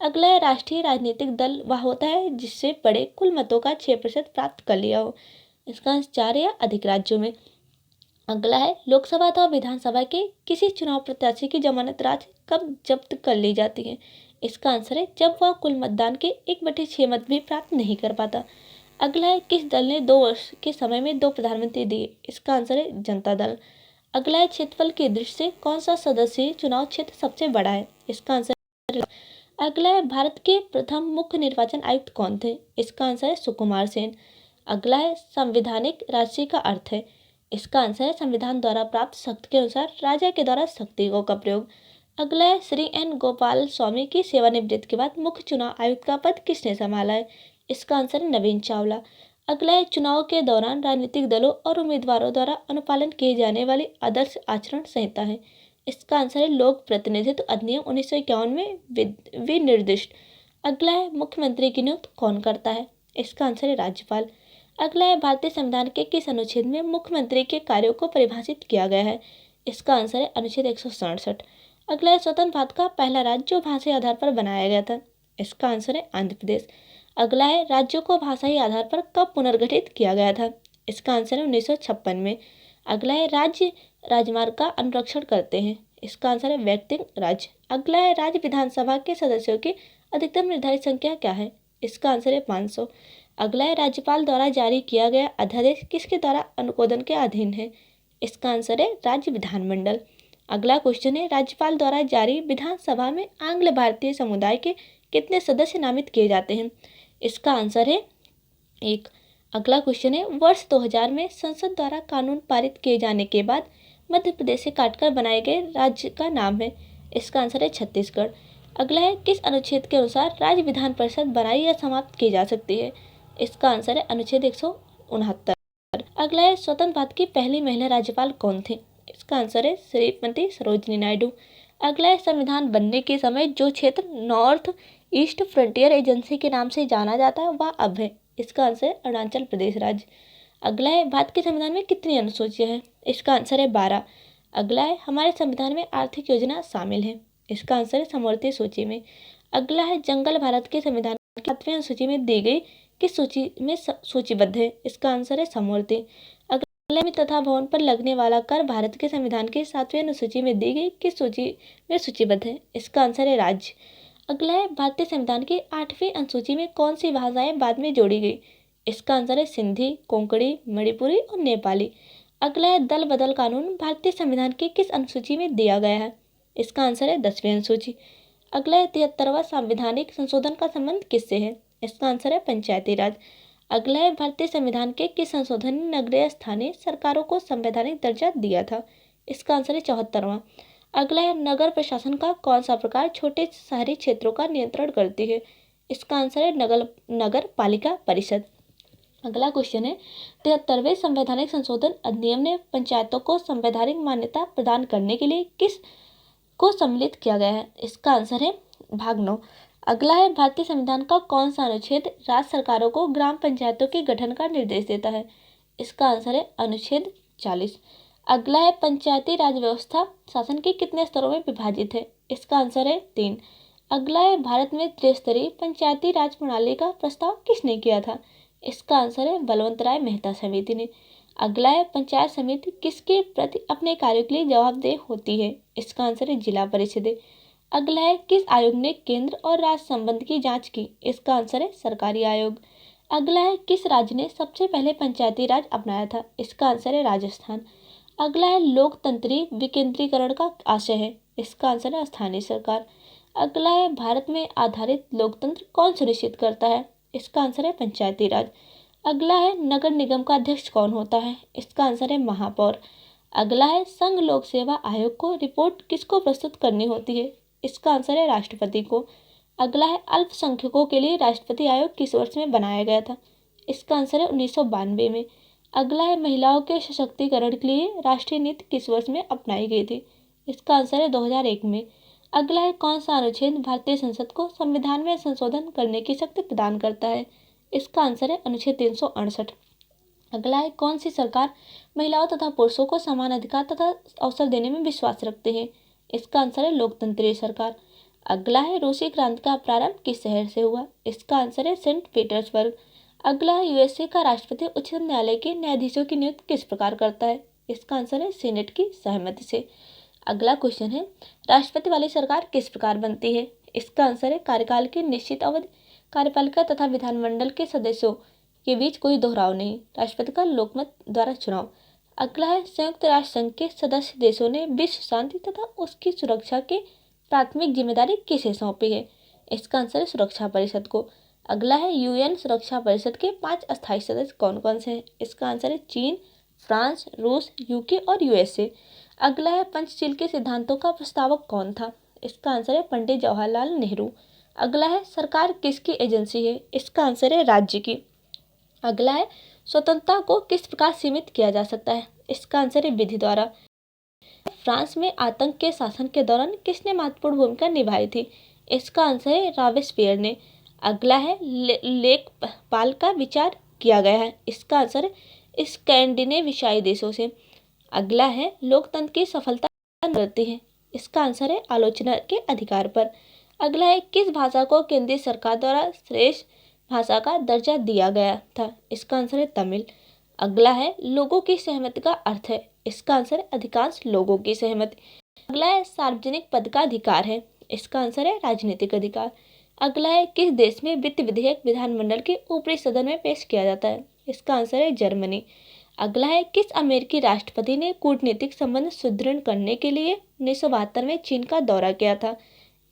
अगला है राष्ट्रीय राजनीतिक दल वह होता है जिससे बड़े कुल मतों का 6% प्राप्त कर लिया हो। इसका 4 या अधिक राज्यों में। अगला है लोकसभा अथवा विधानसभा के किसी चुनाव प्रत्याशी की जमानत राशि कब जब्त कर ली जाती है। इसका आंसर है जब वह कुल मतदान के 1/6 मत भी प्राप्त नहीं कर पाता। अगला है किस दल ने 2 वर्ष के समय में 2 प्रधानमंत्री दिए। इसका आंसर है जनता दल। अगला है क्षेत्रफल की दृष्टि से कौन सा सदस्यीय चुनाव क्षेत्र सबसे बड़ा है। इसका आंसर है। अगला है भारत के प्रथम मुख्य निर्वाचन आयुक्त कौन थे। इसका आंसर है सुकुमार सेन। अगला है संवैधानिक राजसी का अर्थ है। इसका आंसर है संविधान द्वारा प्राप्त शक्ति के अनुसार राजा के द्वारा शक्तियों का प्रयोग। अगला है श्री एन गोपाल स्वामी की सेवानिवृत्ति के बाद मुख्य चुनाव आयुक्त का पद किसने संभाला है। इसका आंसर है नवीन चावला। अगला है चुनाव के दौरान राजनीतिक दलों और उम्मीदवारों द्वारा अनुपालन किए जाने वाली आदर्श आचरण संहिता है। इसका आंसर है लोक प्रतिनिधित्व अधिनियम 1951 में विनिर्दिष्ट। अगला है मुख्यमंत्री की नियुक्ति कौन करता है। इसका आंसर है राज्यपाल। अगला है भारतीय संविधान के किस अनुच्छेद में मुख्यमंत्री के कार्यों को परिभाषित किया गया है। इसका आंसर है अनुच्छेद 167। अगला है स्वतंत्र भारत का पहला राज्य जो भाषाई आधार पर बनाया गया था। इसका आंसर है आंध्र प्रदेश। अगला है राज्यों को भाषाई आधार पर कब पुनर्गठित किया गया था। इसका आंसर है 1956 में। अगला है राज्य राजमार्ग का अनुरक्षण करते हैं। इसका आंसर है व्यक्तिगत राज्य। अगला है राज्य विधानसभा के सदस्यों की अधिकतम निर्धारित संख्या क्या है। इसका आंसर है 500। अगला है राज्यपाल द्वारा जारी किया गया अध्यादेश किसके द्वारा अनुमोदन के अधीन है। इसका आंसर है राज्य विधानमंडल। अगला क्वेश्चन है राज्यपाल द्वारा जारी विधानसभा में आंग्ल भारतीय समुदाय के कितने सदस्य नामित किए जाते हैं। इसका आंसर है 1। अगला क्वेश्चन है वर्ष 2000 में संसद द्वारा कानून पारित किए जाने के बाद मध्य प्रदेश से काटकर बनाए गए राज्य का नाम है। इसका आंसर है छत्तीसगढ़। अगला है किस अनुच्छेद के अनुसार राज्य विधान परिषद बनाई या समाप्त की जा सकती है। इसका आंसर है अनुच्छेद 169। अगला है स्वतंत्र भारत की पहली महिला राज्यपाल कौन थी। इसका आंसर है श्रीमती सरोजिनी नायडू। अगला है संविधान बनने के समय जो क्षेत्र नॉर्थ ईस्ट फ्रंटियर एजेंसी के नाम से जाना जाता है वह अब है। इसका आंसर है अरुणाचल प्रदेश राज्य। अगला है भारत के संविधान में कितनी अनुसूचियां हैं। इसका आंसर है 12। अगला है हमारे संविधान में आर्थिक योजना शामिल है। इसका आंसर है समवर्ती सूची में। अगला है जंगल भारत के संविधान की 7वीं अनुसूची में दी गई किस सूची में सूचीबद्ध है। इसका आंसर है समवर्ती। अगला में तथा भवन पर लगने वाला कर भारत के संविधान की 7वीं अनुसूची में दी गई किस सूची में सूचीबद्ध है। इसका आंसर है राज्य। अगला है भारतीय संविधान की 8वीं अनुसूची में कौन सी भाषाएं बाद में जोड़ी गई। इसका आंसर है सिंधी, कोंकणी, मणिपुरी और नेपाली। अगला है दल बदल कानून भारतीय संविधान की किस अनुसूची में दिया गया है? इसका आंसर है 10वीं अनुसूची। अगला है 73वां संवैधानिक संशोधन का संबंध किससे है? इसका आंसर है पंचायती राज। अगला है भारतीय संविधान के किस संशोधन ने नगरीय स्थानीय सरकारों को संवैधानिक दर्जा दिया था? इसका आंसर है 74वां। अगला है नगर प्रशासन का कौन सा प्रकार छोटे शहरी क्षेत्रों का नियंत्रण करती है? इसका आंसर है नगर पालिका परिषद। अगला क्वेश्चन है 73वें संवैधानिक संशोधन अधिनियम ने पंचायतों को संवैधानिक मान्यता प्रदान करने के लिए किस को सम्मिलित किया गया है? इसका आंसर है भाग 9। अगला है भारतीय संविधान का कौन सा अनुच्छेद राज्य सरकारों को ग्राम पंचायतों के गठन का निर्देश देता है? इसका आंसर है अनुच्छेद 40। अगला है पंचायती राज व्यवस्था शासन के कितने स्तरों में विभाजित है? इसका आंसर है 3। अगला है भारत में त्रिस्तरीय पंचायती राज प्रणाली का प्रस्ताव किसने किया था? इसका आंसर है बलवंत राय मेहता समिति ने। अगला है पंचायत समिति किसके प्रति अपने कार्यों के लिए जवाबदेह होती है? इसका आंसर है जिला परिषदें। अगला है किस आयोग ने केंद्र और राज्य संबंध की जांच की? इसका आंसर है सरकारी आयोग। अगला है किस राज्य ने सबसे पहले पंचायती राज अपनाया था? इसका आंसर है राजस्थान। अगला है लोकतंत्री विकेंद्रीकरण का आशय है? इसका आंसर है स्थानीय सरकार। अगला है भारत में आधारित लोकतंत्र कौन सुनिश्चित करता है? इसका आंसर है पंचायती राज। अगला है नगर निगम का अध्यक्ष कौन होता है? इसका आंसर है महापौर। अगला है संघ लोक सेवा आयोग को रिपोर्ट किसको प्रस्तुत करनी होती है? इसका आंसर है राष्ट्रपति को। अगला है अल्पसंख्यकों के लिए राष्ट्रपति आयोग किस वर्ष में बनाया गया था? इसका आंसर है 1992 में। अगला है महिलाओं के सशक्तिकरण के लिए राष्ट्रीय नीति किस वर्ष में अपनाई गई थी? इसका आंसर है 2001 में। अगला है कौन सा अनुच्छेद भारतीय संसद को संविधान में संशोधन करने की शक्ति प्रदान करता है? इसका आंसर है अनुच्छेद 368। अगला है कौन सी सरकार महिलाओं तथा पुरुषों को समान अधिकार तथा अवसर देने में विश्वास रखते हैं? इसका आंसर है लोकतंत्रीय सरकार। अगला है रूसी क्रांति का प्रारंभ किस शहर से हुआ? इसका आंसर है सेंट पीटर्सबर्ग। अगला है यूएसए का राष्ट्रपति उच्चतम न्यायालय के न्यायाधीशों की नियुक्ति किस प्रकार करता है? इसका आंसर है सीनेट की सहमति से। अगला क्वेश्चन है राष्ट्रपति वाली सरकार किस प्रकार बनती है? इसका आंसर है कार्यकाल की निश्चित अवधि, कार्यपालिका तथा विधानमंडल के सदस्यों के बीच कोई दोहराव नहीं, राष्ट्रपति का लोकमत द्वारा चुनाव। अगला है संयुक्त राष्ट्र संघ के सदस्य देशों ने विश्व शांति तथा उसकी सुरक्षा की प्राथमिक जिम्मेदारी किसे सौंपी है? इसका आंसर है सुरक्षा परिषद को। अगला है यूएन सुरक्षा परिषद के 5 अस्थायी सदस्य कौन कौन से हैं? इसका आंसर है चीन, फ्रांस, रूस, यूके और यूएसए। अगला है पंचशील के सिद्धांतों का प्रस्तावक कौन था? इसका आंसर है पंडित जवाहरलाल नेहरू। अगला है सरकार किसकी एजेंसी है? इसका आंसर है राज्य की। अगला है स्वतंत्रता को किस प्रकार सीमित किया जा सकता है? इसका आंसर है विधि द्वारा। फ्रांस में आतंक के शासन के दौरान किसने महत्वपूर्ण भूमिका निभाई थी? इसका आंसर है रॉबेस्पियर ने। अगला है लेखपाल का विचार किया गया है? इसका आंसर है स्कैंडिनेवियाई देशों से। अगला है लोकतंत्र की सफलता करती है? इसका आंसर है आलोचना के अधिकार पर। अगला है किस भाषा को केंद्रीय सरकार द्वारा श्रेष्ठ भाषा का दर्जा दिया गया था? इसका आंसर है तमिल। अगला है लोगों की सहमति का अर्थ है? इसका आंसर है अधिकांश लोगों की सहमति। अगला है सार्वजनिक पद का अधिकार है? इसका आंसर है राजनीतिक अधिकार। अगला है किस देश में वित्त विधेयक विधानमंडल के ऊपरी सदन में पेश किया जाता है? इसका आंसर है जर्मनी। अगला है किस अमेरिकी राष्ट्रपति ने कूटनीतिक संबंध सुदृढ़ करने के लिए 1972 में चीन का दौरा किया था?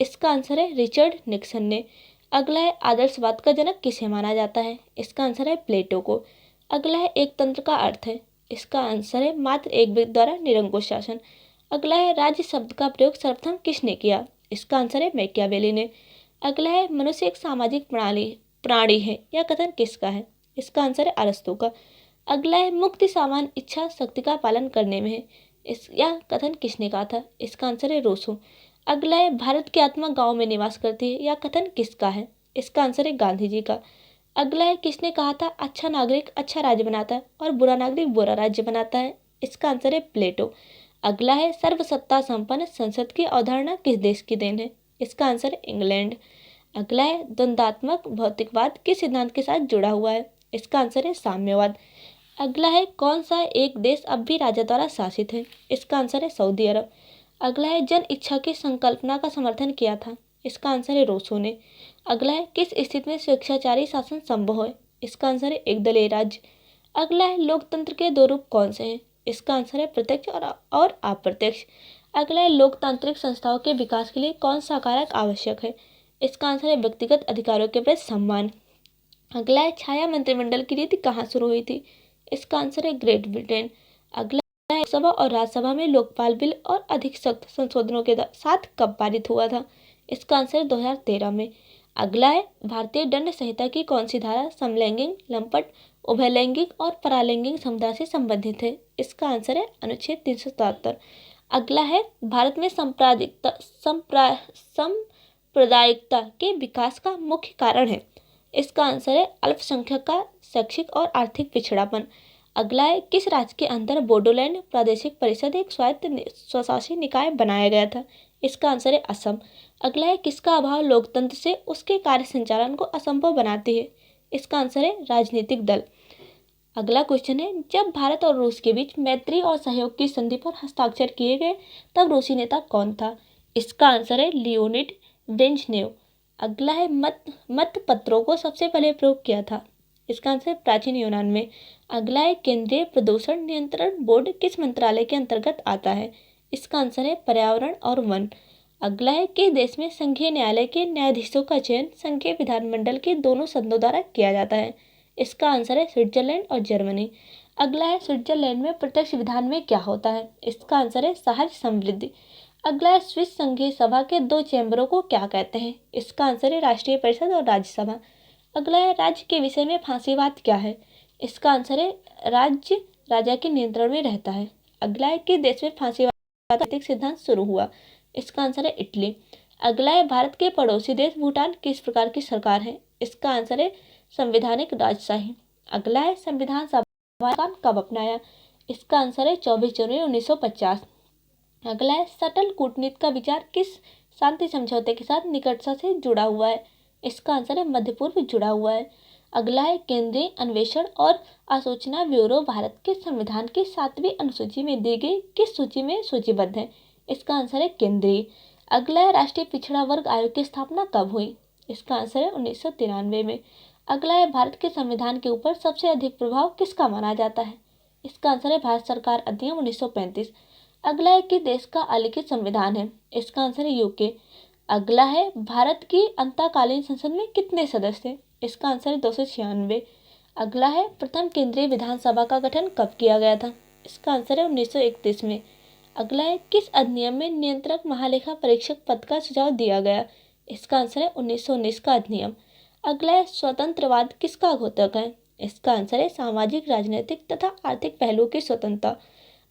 इसका आंसर है रिचर्ड निक्सन ने। अगला है आदर्शवाद का जनक किसे माना जाता है? इसका आंसर है प्लेटो को। अगला है एक तंत्र का अर्थ है? इसका आंसर है मात्र एक व्यक्ति द्वारा निरंकुश शासन। अगला है राज्य शब्द का प्रयोग सर्वप्रथम किसने किया? इसका आंसर है मैकियावेली ने। अगला है मनुष्य एक सामाजिक प्राणी है, यह कथन किसका है? इसका आंसर है अरस्तू का। अगला है मुक्ति सामान्य इच्छा शक्ति का पालन करने में है, यह कथन किसने कहा था? इसका आंसर है रूसो। अगला है भारत की आत्मा गांव में निवास करती है, यह कथन किसका है? इसका आंसर है गांधी जी का। अगला है किसने कहा था अच्छा नागरिक अच्छा राज्य बनाता है और बुरा नागरिक बुरा राज्य बनाता है? इसका आंसर है प्लेटो। अगला है सर्वसत्ता संपन्न संसद की अवधारणा किस देश की देन है? इसका आंसर है इंग्लैंड। अगला है द्वंद्वात्मक भौतिकवाद किस सिद्धांत के साथ जुड़ा हुआ है? इसका आंसर है साम्यवाद। अगला है कौन सा एक देश अब भी राजा द्वारा शासित है? इसका आंसर है सऊदी अरब। अगला है जन इच्छा की संकल्पना का समर्थन किया था? इसका आंसर है रूसो ने। अगला है किस स्थिति में स्वेच्छाचारी शासन संभव है? इसका आंसर है एकदलीय राज्य। अगला है लोकतंत्र के दो रूप कौन से हैं? इसका आंसर है प्रत्यक्ष और अप्रत्यक्ष। अगला है लोकतांत्रिक संस्थाओं के विकास के लिए कौन सा कारक आवश्यक है? इसका आंसर है व्यक्तिगत अधिकारों के प्रति सम्मान। अगला है छाया मंत्रिमंडल की रीति कहाँ शुरू हुई थी? इसका आंसर है ग्रेट ब्रिटेन। अगला है लोकसभा और राज्यसभा में लोकपाल बिल और अधिक सख्त संशोधनों के साथ कब पारित हुआ था? इसका आंसर है 2013 में। अगला है भारतीय दंड संहिता की कौन सी धारा समलैंगिक, लंपट, उभयलैंगिक और परालैंगिक समुदाय से संबंधित है? इसका आंसर है अनुच्छेद 377। अगला है भारत में सांप्रदायिकता के विकास का मुख्य कारण है? इसका आंसर है अल्पसंख्यक का शैक्षिक और आर्थिक पिछड़ापन। अगला है किस राज्य के अंदर बोडोलैंड प्रादेशिक परिषद एक स्वायत्त स्वशासी निकाय बनाया गया था? इसका आंसर है असम। अगला है किसका अभाव लोकतंत्र से उसके कार्य संचालन को असंभव बनाती है? इसका आंसर है राजनीतिक दल। अगला क्वेश्चन है जब भारत और रूस के बीच मैत्री और सहयोग की संधि पर हस्ताक्षर किए गए तब रूसी नेता कौन था? इसका आंसर है लियोनिड ब्रेजनेव। अगला है मत पत्रों को सबसे पहले प्रयोग किया था? इसका आंसर है प्राचीन यूनान में। अगला है केंद्रीय प्रदूषण नियंत्रण बोर्ड किस मंत्रालय के अंतर्गत आता है? इसका आंसर है पर्यावरण और वन। अगला है किस देश में संघीय न्यायालय के न्यायाधीशों का चयन संघीय विधानमंडल के दोनों सदनों द्वारा किया जाता है? इसका आंसर है स्विट्जरलैंड और जर्मनी। अगला है स्विट्जरलैंड में प्रत्यक्ष विधान में क्या होता है? इसका आंसर है सहज समृद्धि। अगला है स्विस संघीय सभा के दो चैम्बरों को क्या कहते हैं? इसका आंसर है राष्ट्रीय परिषद और राज्यसभा। अगला है राज्य के विषय में फांसीवाद क्या है? इसका आंसर है राज्य राजा के नियंत्रण में रहता है। अगला है कि देश में फांसीवाद का नैतिक सिद्धांत शुरू हुआ? इसका आंसर है इटली। अगला है भारत के पड़ोसी देश भूटान किस प्रकार की सरकार है? इसका आंसर है संवैधानिक राजशाही। अगला है संविधान सभा कब अपनाया? इसका आंसर है 24 जनवरी 1950। अगला है सटल कूटनीति का विचार किस शांति समझौते के साथ निकटता से जुड़ा हुआ है? इसका आंसर है मध्य पूर्व जुड़ा हुआ है। अगला है केंद्रीय अन्वेषण और आसूचना ब्यूरो भारत के संविधान की 7वीं अनुसूची में दी गई किस सूची में सूचीबद्ध है? इसका आंसर है केंद्रीय। अगला है राष्ट्रीय पिछड़ा वर्ग आयोग की स्थापना कब हुई? इसका आंसर है 1993 में। अगला है भारत के संविधान के ऊपर सबसे अधिक प्रभाव किसका माना जाता है? इसका आंसर है भारत सरकार अधिनियम 1935। अगला है कि देश का अलिखित संविधान है? इसका आंसर है यूके। अगला है भारत की अंतःकालीन संसद में कितने सदस्य थे? इसका आंसर है 296। अगला है प्रथम केंद्रीय विधानसभा का गठन कब किया गया था? इसका आंसर है 1931 में। अगला है किस अधिनियम में नियंत्रक महालेखा परीक्षक पद का सुझाव दिया गया? इसका आंसर है 1919 का अधिनियम। अगला है स्वतंत्रवाद किसका घोतक है? इसका आंसर है सामाजिक, राजनीतिक तथा आर्थिक पहलुओं की स्वतंत्रता।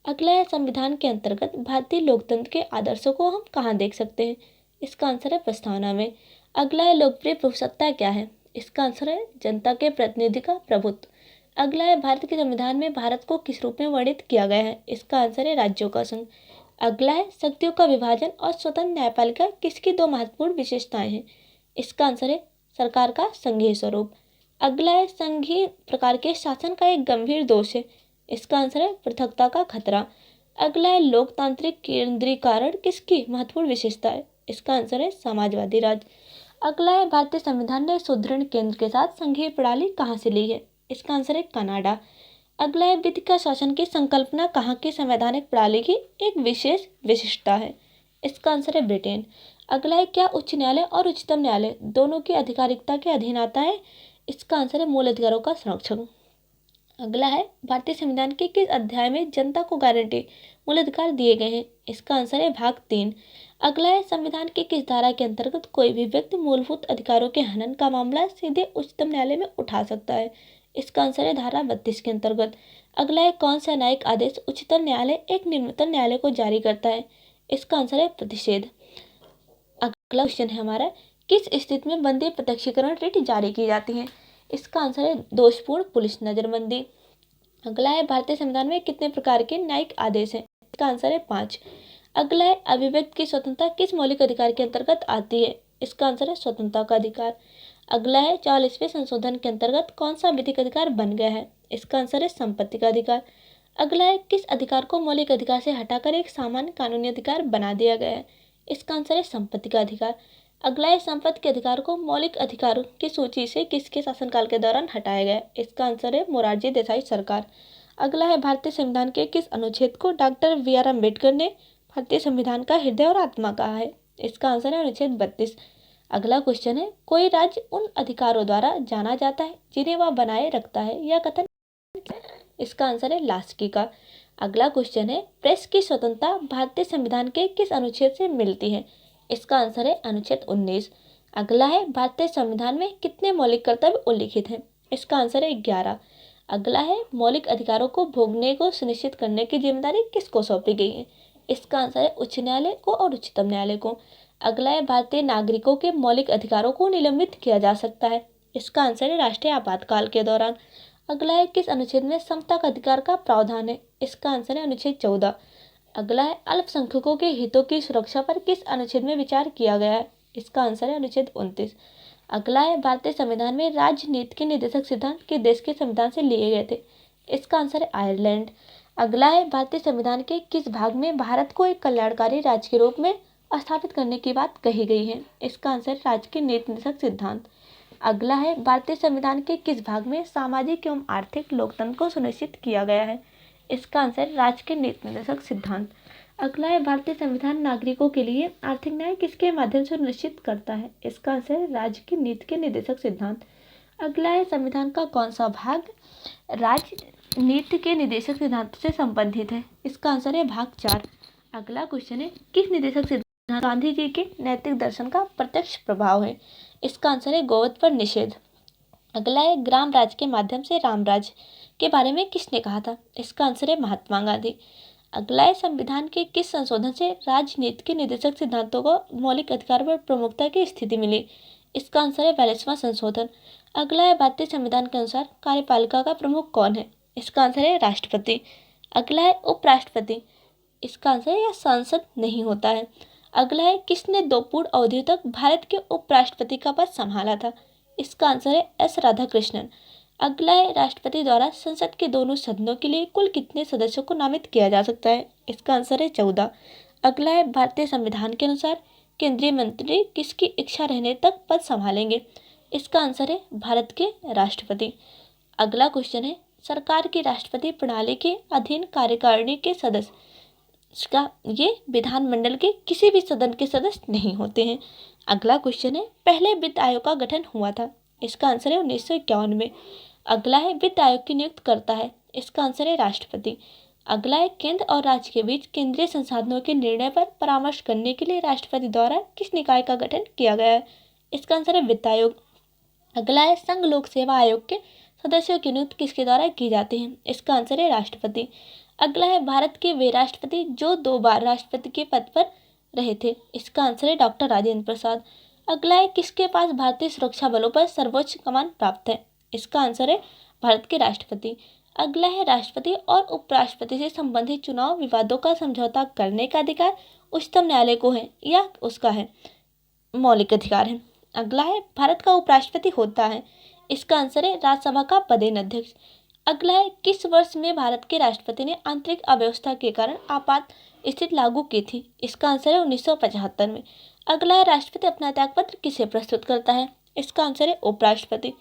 अगला है संविधान के अंतर्गत भारतीय लोकतंत्र के आदर्शों को हम कहाँ देख सकते हैं? इसका आंसर है प्रस्तावना में। अगला है लोकप्रिय प्रभुसत्ता क्या है? इसका आंसर है जनता के प्रतिनिधि का प्रभुत्व। अगला है भारत के संविधान में भारत को किस रूप में वर्णित किया गया है? इसका आंसर है राज्यों का संघ। अगला है शक्तियों का विभाजन और स्वतंत्र न्यायपालिका किसकी दो महत्वपूर्ण विशेषताएं हैं? इसका आंसर है सरकार का संघीय स्वरूप। अगला है संघीय प्रकार के शासन का एक गंभीर दोष है? इसका आंसर है पृथकता का खतरा। अगला है लोकतांत्रिक केंद्रीकरण किसकी महत्वपूर्ण विशेषता है? इसका आंसर है समाजवादी राज्य। अगला है भारतीय संविधान ने सुदृढ़ केंद्र के साथ संघीय प्रणाली कहाँ से ली है? इसका आंसर है कनाडा। अगला है विधि का शासन की संकल्पना कहाँ की संवैधानिक प्रणाली की एक विशेष विशिष्टता है? इसका आंसर है ब्रिटेन। अगला है क्या उच्च न्यायालय और उच्चतम न्यायालय दोनों की आधिकारिकता के अधीन आता है? इसका आंसर है मूल अधिकारों का संरक्षण। अगला है भारतीय संविधान के किस अध्याय में जनता को गारंटी मूल अधिकार दिए गए हैं? इसका आंसर है भाग 3। अगला है संविधान की किस धारा के अंतर्गत कोई भी व्यक्ति मूलभूत अधिकारों के हनन का मामला सीधे उच्चतम न्यायालय में उठा सकता है? इसका आंसर है धारा 32 के अंतर्गत। अगला है कौन सा न्यायिक आदेश उच्चतम न्यायालय एक निम्नतम न्यायालय को जारी करता है? इसका आंसर है प्रतिषेध। अगला क्वेश्चन है हमारा किस स्थिति में बंदी प्रत्यक्षीकरण रिट जारी की जाती है? इसका आंसर है दोषपूर्ण पुलिस नजरबंदी। अगला है भारतीय संविधान में कितने प्रकार के न्यायिक आदेश हैं? इसका आंसर है 5। अगला है अभिव्यक्ति की स्वतंत्रता किस मौलिक अधिकार के अंतर्गत आती है? इसका आंसर है स्वतंत्रता का अधिकार। अगला है 40वें संशोधन के अंतर्गत कौन सा विधिक अधिकार बन गया है? इसका आंसर है संपत्ति का अधिकार। अगला है किस अधिकार को मौलिक अधिकार से हटाकर एक सामान्य कानूनी अधिकार बना दिया गया है? इसका आंसर है संपत्ति का अधिकार। अगला है संपत्ति के अधिकार को मौलिक अधिकारों की सूची से किसके शासनकाल के दौरान हटाया गया? इसका आंसर है मोरारजी देसाई सरकार। अगला है भारतीय संविधान के किस अनुच्छेद को डॉक्टर बी.आर. अम्बेडकर ने भारतीय संविधान का हृदय और आत्मा कहा है? इसका आंसर है अनुच्छेद 32। अगला क्वेश्चन है कोई राज्य उन अधिकारों द्वारा जाना जाता है जिन्हें वह बनाए रखता है, यह कथन? इसका आंसर है लास्की का। अगला क्वेश्चन है प्रेस की स्वतंत्रता भारतीय संविधान के किस अनुच्छेद से मिलती है? इसका आंसर है अनुच्छेद 19। अगला है भारतीय संविधान में कितने मौलिक कर्तव्य उल्लिखित हैं? इसका आंसर है 11। अगला है मौलिक अधिकारों को भोगने को सुनिश्चित करने की जिम्मेदारी किसको सौंपी गई है? इसका आंसर है उच्च न्यायालय को और उच्चतम न्यायालय को। अगला है भारतीय नागरिकों के मौलिक अधिकारों को निलंबित किया जा सकता है? इसका आंसर है राष्ट्रीय आपातकाल के दौरान। अगला है किस अनुच्छेद में समता का अधिकार का प्रावधान है? इसका आंसर है अनुच्छेद 14। अगला है अल्पसंख्यकों के हितों की सुरक्षा पर किस अनुच्छेद में विचार किया गया है? इसका आंसर है अनुच्छेद 29। अगला है भारतीय संविधान में राजनीति के निर्देशक सिद्धांत किस देश के संविधान से लिए गए थे? इसका आंसर है आयरलैंड। अगला है भारतीय संविधान के किस भाग में भारत को एक कल्याणकारी राज्य के रूप में स्थापित करने की बात कही गई है? इसका आंसर है राज्य के नीति निर्देशक सिद्धांत। अगला है भारतीय संविधान के किस भाग में सामाजिक एवं आर्थिक लोकतंत्र को सुनिश्चित किया गया है? इसका आंसर राज्य के नीति निर्देशक सिद्धांत। अगला है भारतीय संविधान नागरिकों के लिए आर्थिक न्याय किसके माध्यम से सुनिश्चित करता है? इसका आंसर है राज्य की नीति के निर्देशक सिद्धांत। अगला है संविधान का कौन सा भाग राजनीति के निर्देशक सिद्धांतों से संबंधित है? इसका आंसर है भाग 4। अगला क्वेश्चन है किस निर्देशक सिद्धांत गांधी जी के नैतिक दर्शन का प्रत्यक्ष प्रभाव है? इसका आंसर है गोवध पर निषेध। अगला है ग्राम राज्य के माध्यम से राम राज्य के बारे में किसने कहा था? इसका आंसर है महात्मा गांधी। अगला है संविधान के किस संशोधन से राजनीति के निर्देशक सिद्धांतों को मौलिक अधिकार पर प्रमुखता की स्थिति मिली? इसका आंसर है 42वां संशोधन। अगला है भारतीय संविधान के अनुसार कार्यपालिका का प्रमुख कौन है? इसका आंसर है राष्ट्रपति। अगला है उपराष्ट्रपति। इसका आंसर है यह सांसद नहीं होता है। अगला है किसने 2 पूर्ण अवधियों तक भारत के उपराष्ट्रपति का पद संभाला था? इसका आंसर है एस राधाकृष्णन। अगला है राष्ट्रपति द्वारा संसद के दोनों सदनों के लिए कुल कितने सदस्यों को नामित किया जा सकता है? इसका आंसर है 14। अगला है भारतीय संविधान के अनुसार केंद्रीय मंत्री किसकी इच्छा रहने तक पद संभालेंगे? इसका आंसर है भारत के राष्ट्रपति। अगला क्वेश्चन है सरकार की राष्ट्रपति प्रणाली के अधीन कार्यकारिणी के सदस्य ये विधानमंडल के किसी भी सदन के सदस्य नहीं होते हैं। अगला क्वेश्चन है पहले वित्त आयोग का गठन हुआ था? इसका आंसर है 1951 में। अगला है वित्त आयोग की नियुक्त करता है? इसका आंसर है राष्ट्रपति। अगला है केंद्र और राज्य के बीच केंद्रीय संसाधनों के निर्णय पर परामर्श करने के लिए राष्ट्रपति द्वारा किस निकाय का गठन किया गया है? इसका आंसर है वित्त आयोग। अगला है संघ लोक सेवा आयोग के सदस्यों की नियुक्ति किसके द्वारा की जाती है? इसका आंसर है राष्ट्रपति। अगला है भारत के वे राष्ट्रपति जो 2 बार राष्ट्रपति के पद पर रहे थे? इसका आंसर है डॉक्टर राजेंद्र प्रसाद। अगला है किसके पास भारतीय सुरक्षा बलों पर सर्वोच्च कमान प्राप्त है? इसका आंसर है भारत के राष्ट्रपति। अगला है राष्ट्रपति और उपराष्ट्रपति से संबंधित चुनाव विवादों का समझौता करने का अधिकार उच्चतम न्यायालय को है या उसका है मौलिक अधिकार है? अगला है भारत का उपराष्ट्रपति होता है? इसका आंसर है राज्यसभा का पदेन अध्यक्ष। अगला है किस वर्ष में भारत के राष्ट्रपति ने आंतरिक अव्यवस्था के कारण आपात स्थिति लागू की थी? इसका आंसर है 1975 में। अगला है राष्ट्रपति अपना त्यागपत्र किसे प्रस्तुत करता है? इसका आंसर है उपराष्ट्रपति।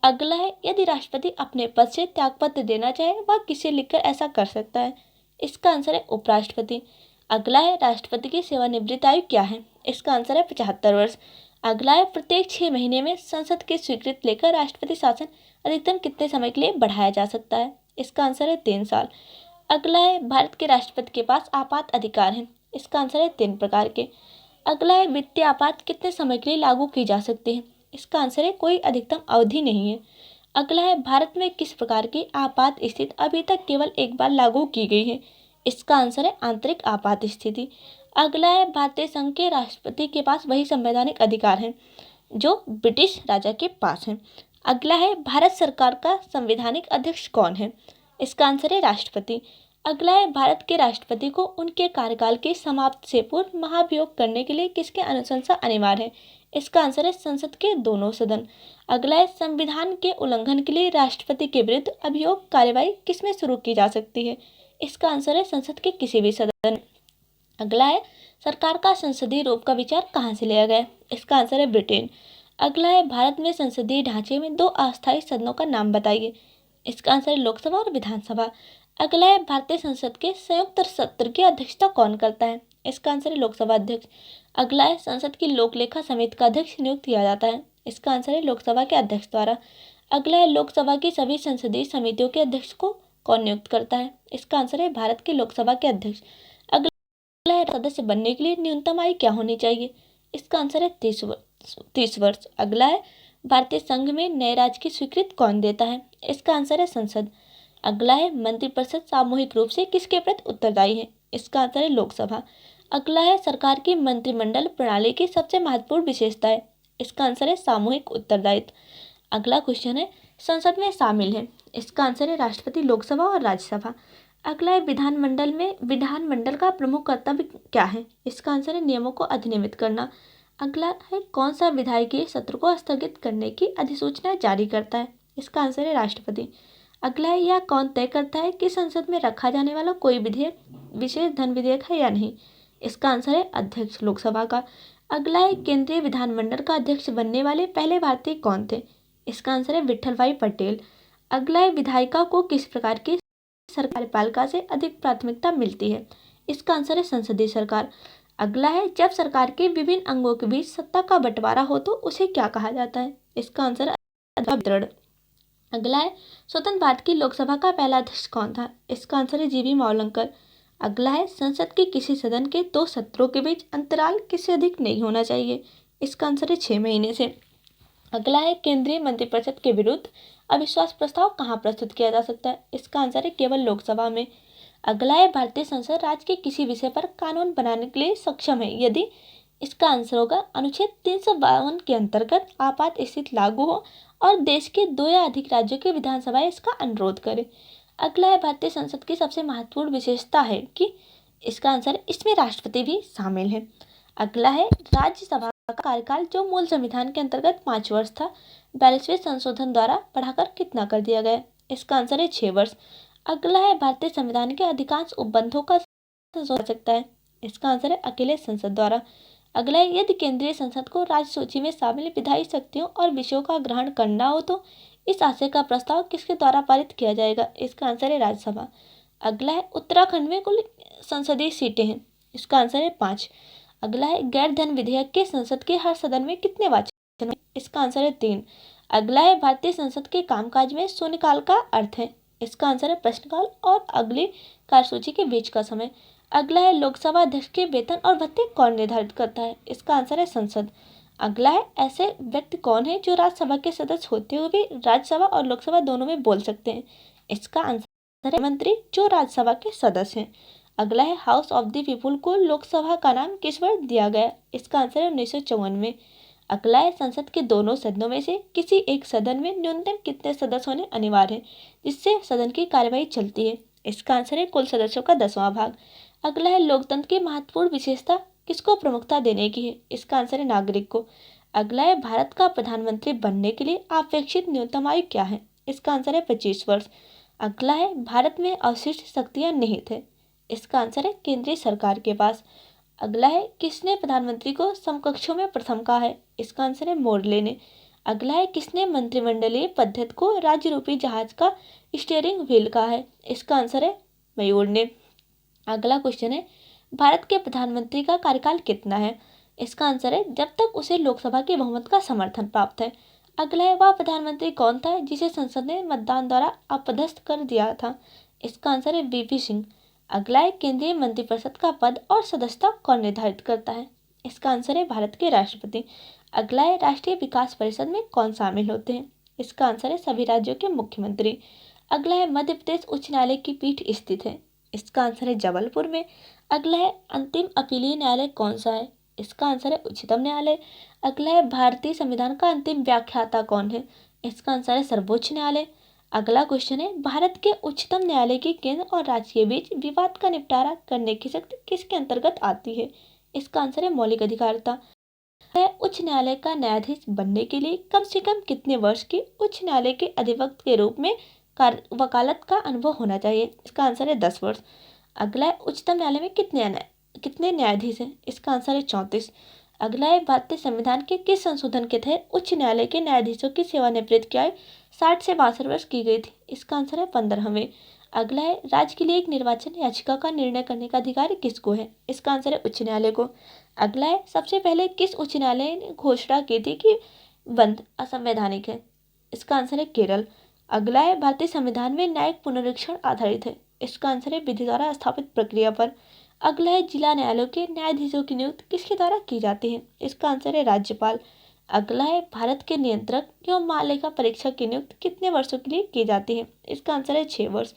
अगला है यदि राष्ट्रपति अपने पद से त्यागपत्र देना चाहे वह किसे लिखकर ऐसा कर सकता है? इसका आंसर है उपराष्ट्रपति। अगला है राष्ट्रपति की सेवानिवृत्ति आयु क्या है? इसका आंसर है 75 वर्ष। अगला है प्रत्येक 6 महीने में संसद की स्वीकृति लेकर राष्ट्रपति शासन अधिकतम कितने समय के लिए बढ़ाया जा सकता है? इसका आंसर है 3 साल। अगला है भारत के राष्ट्रपति के पास आपात अधिकार है? इसका आंसर है 3 प्रकार के। अगला है वित्तीय आपात कितने समय के लिए लागू की जा सकती है? इसका आंसर है कोई अधिकतम अवधि नहीं है। अगला है भारत में किस प्रकार की आपात स्थिति अभी तक केवल एक बार लागू की गई है? इसका आंसर है आंतरिक आपात स्थिति। अगला है भारतीय संघ के राष्ट्रपति के पास वही संवैधानिक अधिकार है जो ब्रिटिश राजा के पास है। अगला है भारत सरकार का संवैधानिक अध्यक्ष कौन है? इसका आंसर है राष्ट्रपति। अगला है भारत के राष्ट्रपति को उनके कार्यकाल के समाप्ति से पूर्व महाभियोग करने के लिए किसके अनुशंसा अनिवार्य है? इसका आंसर है संसद के दोनों सदन। अगला है संविधान के उल्लंघन के लिए राष्ट्रपति के विरुद्ध अभियोग कार्यवाही किसमें शुरू की जा सकती है? इसका आंसर है संसद के किसी भी सदन। अगला है सरकार का संसदीय रूप का विचार कहाँ से लिया गया है? इसका आंसर है ब्रिटेन। अगला है भारत में संसदीय ढांचे में 2 अस्थायी सदनों का नाम बताइए। इसका आंसर है लोकसभा और विधानसभा। अगला है भारतीय संसद के संयुक्त सत्र की अध्यक्षता कौन करता है? इसका आंसर है लोकसभा अध्यक्ष। अगला है संसद की लोकलेखा समिति का अध्यक्ष नियुक्त किया जाता है। इसका आंसर है लोकसभा के अध्यक्ष द्वारा। अगला है लोकसभा की सभी संसदीय समितियों के अध्यक्ष को कौन नियुक्त करता है? इसका आंसर है भारत की लोकसभा के अध्यक्ष। अगला है सदस्य बनने के लिए न्यूनतम आयु क्या होनी चाहिए? इसका आंसर है 30 वर्ष। अगला है भारतीय संघ में नए राज्य की स्वीकृति कौन देता है? इसका आंसर है संसद। अगला है मंत्रिपरिषद सामूहिक रूप से किसके प्रति उत्तरदायी है? इसका आंसर है लोकसभा। अगला है सरकार की मंत्रिमंडल प्रणाली की सबसे महत्वपूर्ण विशेषता है। इसका आंसर है सामूहिक उत्तरदायित्व। अगला क्वेश्चन है संसद में शामिल है। इसका आंसर है राष्ट्रपति, लोकसभा और राज्यसभा। अगला है विधानमंडल का प्रमुख कर्तव्य क्या है? इसका आंसर है नियमों को अधिनियमित करना। अगला है कौन सा विधायिका सत्र को स्थगित करने की अधिसूचना जारी करता है? इसका आंसर है राष्ट्रपति। अगला है यह कौन तय करता है कि संसद में रखा जाने वाला कोई विधेयक विशेष धन विधेयक है या नहीं? इसका आंसर है अध्यक्ष, लोकसभा का। अगला है केंद्रीय विधानमंडल का अध्यक्ष बनने वाले पहले भारतीय कौन थे? इसका आंसर है विट्ठल भाई पटेल। अगला है विधायिका को किस प्रकार की सरकारी कार्यपालिका से अधिक प्राथमिकता मिलती है? इसका आंसर है संसदीय सरकार। अगला है जब सरकार के विभिन्न अंगों के बीच सत्ता का बंटवारा हो तो उसे क्या कहा जाता है? इसका आंसर है वितरण। अगला है स्वतंत्र भारत की लोकसभा का पहला अध्यक्ष कौन था? इसका आंसर है जीवी मावलंकर। अगला है संसद के किसी सदन के 2 सत्रों के बीच अंतराल किससे अधिक नहीं होना चाहिए? इसका आंसर है 6 महीने से। अगला है केंद्रीय मंत्रिपरिषद के विरुद्ध अविश्वास प्रस्ताव कहाँ प्रस्तुत किया जा सकता है? इसका आंसर है केवल लोकसभा में। अगला है भारतीय संसद राज्य के किसी विषय पर कानून बनाने के लिए सक्षम है यदि? इसका आंसर होगा अनुच्छेद 352 के अंतर्गत आपात स्थिति लागू हो और देश के 2 या अधिक राज्यों की विधानसभाएं इसका अनुरोध करें। अगला है भारतीय संसद की सबसे महत्वपूर्ण विशेषता है कि? इसका आंसर है इसमें राष्ट्रपति भी शामिल है। अगला है राज्यसभा का कार्यकाल जो मूल संविधान के अंतर्गत 5 वर्ष था 42वें संशोधन द्वारा बढ़ाकर कितना कर दिया गया? इसका आंसर है 6 वर्ष। अगला है भारतीय संविधान के अधिकांश उपबंधों का संशोधन कर सकता है? इसका आंसर है अकेले संसद द्वारा। अगला है यदि केंद्रीय संसद को राज्य सूची में शामिल विधायी शक्तियों और विषयों का ग्रहण करना हो तो इस आशय का प्रस्ताव किसके द्वारा पारित किया जाएगा? इसका आंसर है राज्यसभा। अगला है उत्तराखंड में कुल संसदीय सीटें हैं? इसका आंसर है 5। अगला है गैर धन विधेयक के संसद के हर सदन में कितने वाचन? इसका आंसर है 3। अगला है भारतीय संसद के कामकाज में शून्यकाल का अर्थ है? इसका आंसर है प्रश्नकाल और अगली कार्यसूची के बीच का समय। अगला है लोकसभा अध्यक्ष के वेतन और भत्ते कौन निर्धारित करता है? इसका आंसर है संसद। अगला है ऐसे व्यक्ति कौन है जो राज्यसभा के सदस्य होते हुए भी राज्यसभा और लोकसभा दोनों में बोल सकते हैं? इसका आंसर है मंत्री जो राज्यसभा के सदस्य हैं। अगला है हाउस ऑफ द पीपुल को लोकसभा का नाम किस वर्ष दिया गया? इसका आंसर है 1954 में। अगला है संसद के दोनों सदनों में से किसी एक सदन में न्यूनतम कितने सदस्य होने अनिवार्य है जिससे सदन की कार्यवाही चलती है? इसका आंसर है कुल सदस्यों का 10वां भाग। अगला है लोकतंत्र की महत्वपूर्ण विशेषता किसको प्रमुखता देने की है? इसका आंसर है नागरिक को। अगला है भारत का प्रधानमंत्री बनने के लिए अपेक्षित न्यूनतम आयु क्या है? इसका आंसर है 25 वर्ष। अगला है भारत में अवशिष्ट शक्तियाँ निहित है? इसका आंसर है केंद्रीय सरकार के पास। अगला है किसने प्रधानमंत्री को समकक्षों में प्रथम कहा है? इसका आंसर है मोरले ने। अगला है किसने मंत्रिमंडलीय पद्धति को राज्य रूपी जहाज का स्टीयरिंग व्हील कहा है? इसका आंसर है मयूर ने। अगला क्वेश्चन है भारत के प्रधानमंत्री का कार्यकाल कितना है? इसका आंसर है जब तक उसे लोकसभा के बहुमत का समर्थन प्राप्त है। अगला है वह प्रधानमंत्री कौन था जिसे संसद ने मतदान द्वारा अपदस्थ कर दिया था? इसका आंसर है वीपी सिंह। अगला है केंद्रीय मंत्रिपरिषद का पद और सदस्यता कौन निर्धारित करता है? इसका आंसर है भारत के राष्ट्रपति। अगला है राष्ट्रीय विकास परिषद में कौन शामिल होते हैं? इसका आंसर है सभी राज्यों के मुख्यमंत्री। अगला है मध्य प्रदेश उच्च न्यायालय की पीठ स्थित है? इसका आंसर है जबलपुर में। अगला है अंतिम अपीलीय न्यायालय कौन सा है? इसका आंसर है उच्चतम न्यायालय। अगला है भारतीय संविधान का अंतिम व्याख्याता कौन है? इसका आंसर है सर्वोच्च न्यायालय। अगला क्वेश्चन है भारत के उच्चतम न्यायालय की केंद्र और राज्य के बीच विवाद का निपटारा करने की शक्ति किसके अंतर्गत आती है? इसका आंसर है मौलिक अधिकारिता। है उच्च न्यायालय का न्यायाधीश बनने के लिए कम से कम कितने वर्ष की उच्च न्यायालय के अधिवक्ता के रूप में वकालत का अनुभव होना चाहिए? इसका आंसर है 10 वर्ष। अगला है उच्चतम न्यायालय में कितने कितने न्यायाधीश हैं? इसका आंसर है 34। अगला है, भारतीय संविधान के किस संशोधन के तहत उच्च न्यायालय के न्यायाधीशों की सेवानिवृत्ति की आयु 60 से 62 वर्ष की गई थी? इसका आंसर है 15वें। अगला है, राज्य के लिए एक निर्वाचन याचिका का निर्णय करने का अधिकार किसको है? इसका आंसर है उच्च न्यायालय को। अगला है, सबसे पहले किस उच्च न्यायालय ने घोषणा की थी कि बंद असंवैधानिक है? इसका आंसर है केरल। अगला है, भारतीय संविधान में न्यायिक पुनरीक्षण आधारित है? इसका आंसर है विधि द्वारा स्थापित प्रक्रिया पर। अगला है, जिला न्यायालयों के न्यायाधीशों की नियुक्ति किसके द्वारा की जाती है? इसका आंसर है राज्यपाल। अगला है, भारत के नियंत्रक एवं महालेखा परीक्षक की नियुक्ति कितने वर्षों के लिए की जाती है? इसका आंसर है 6 वर्ष।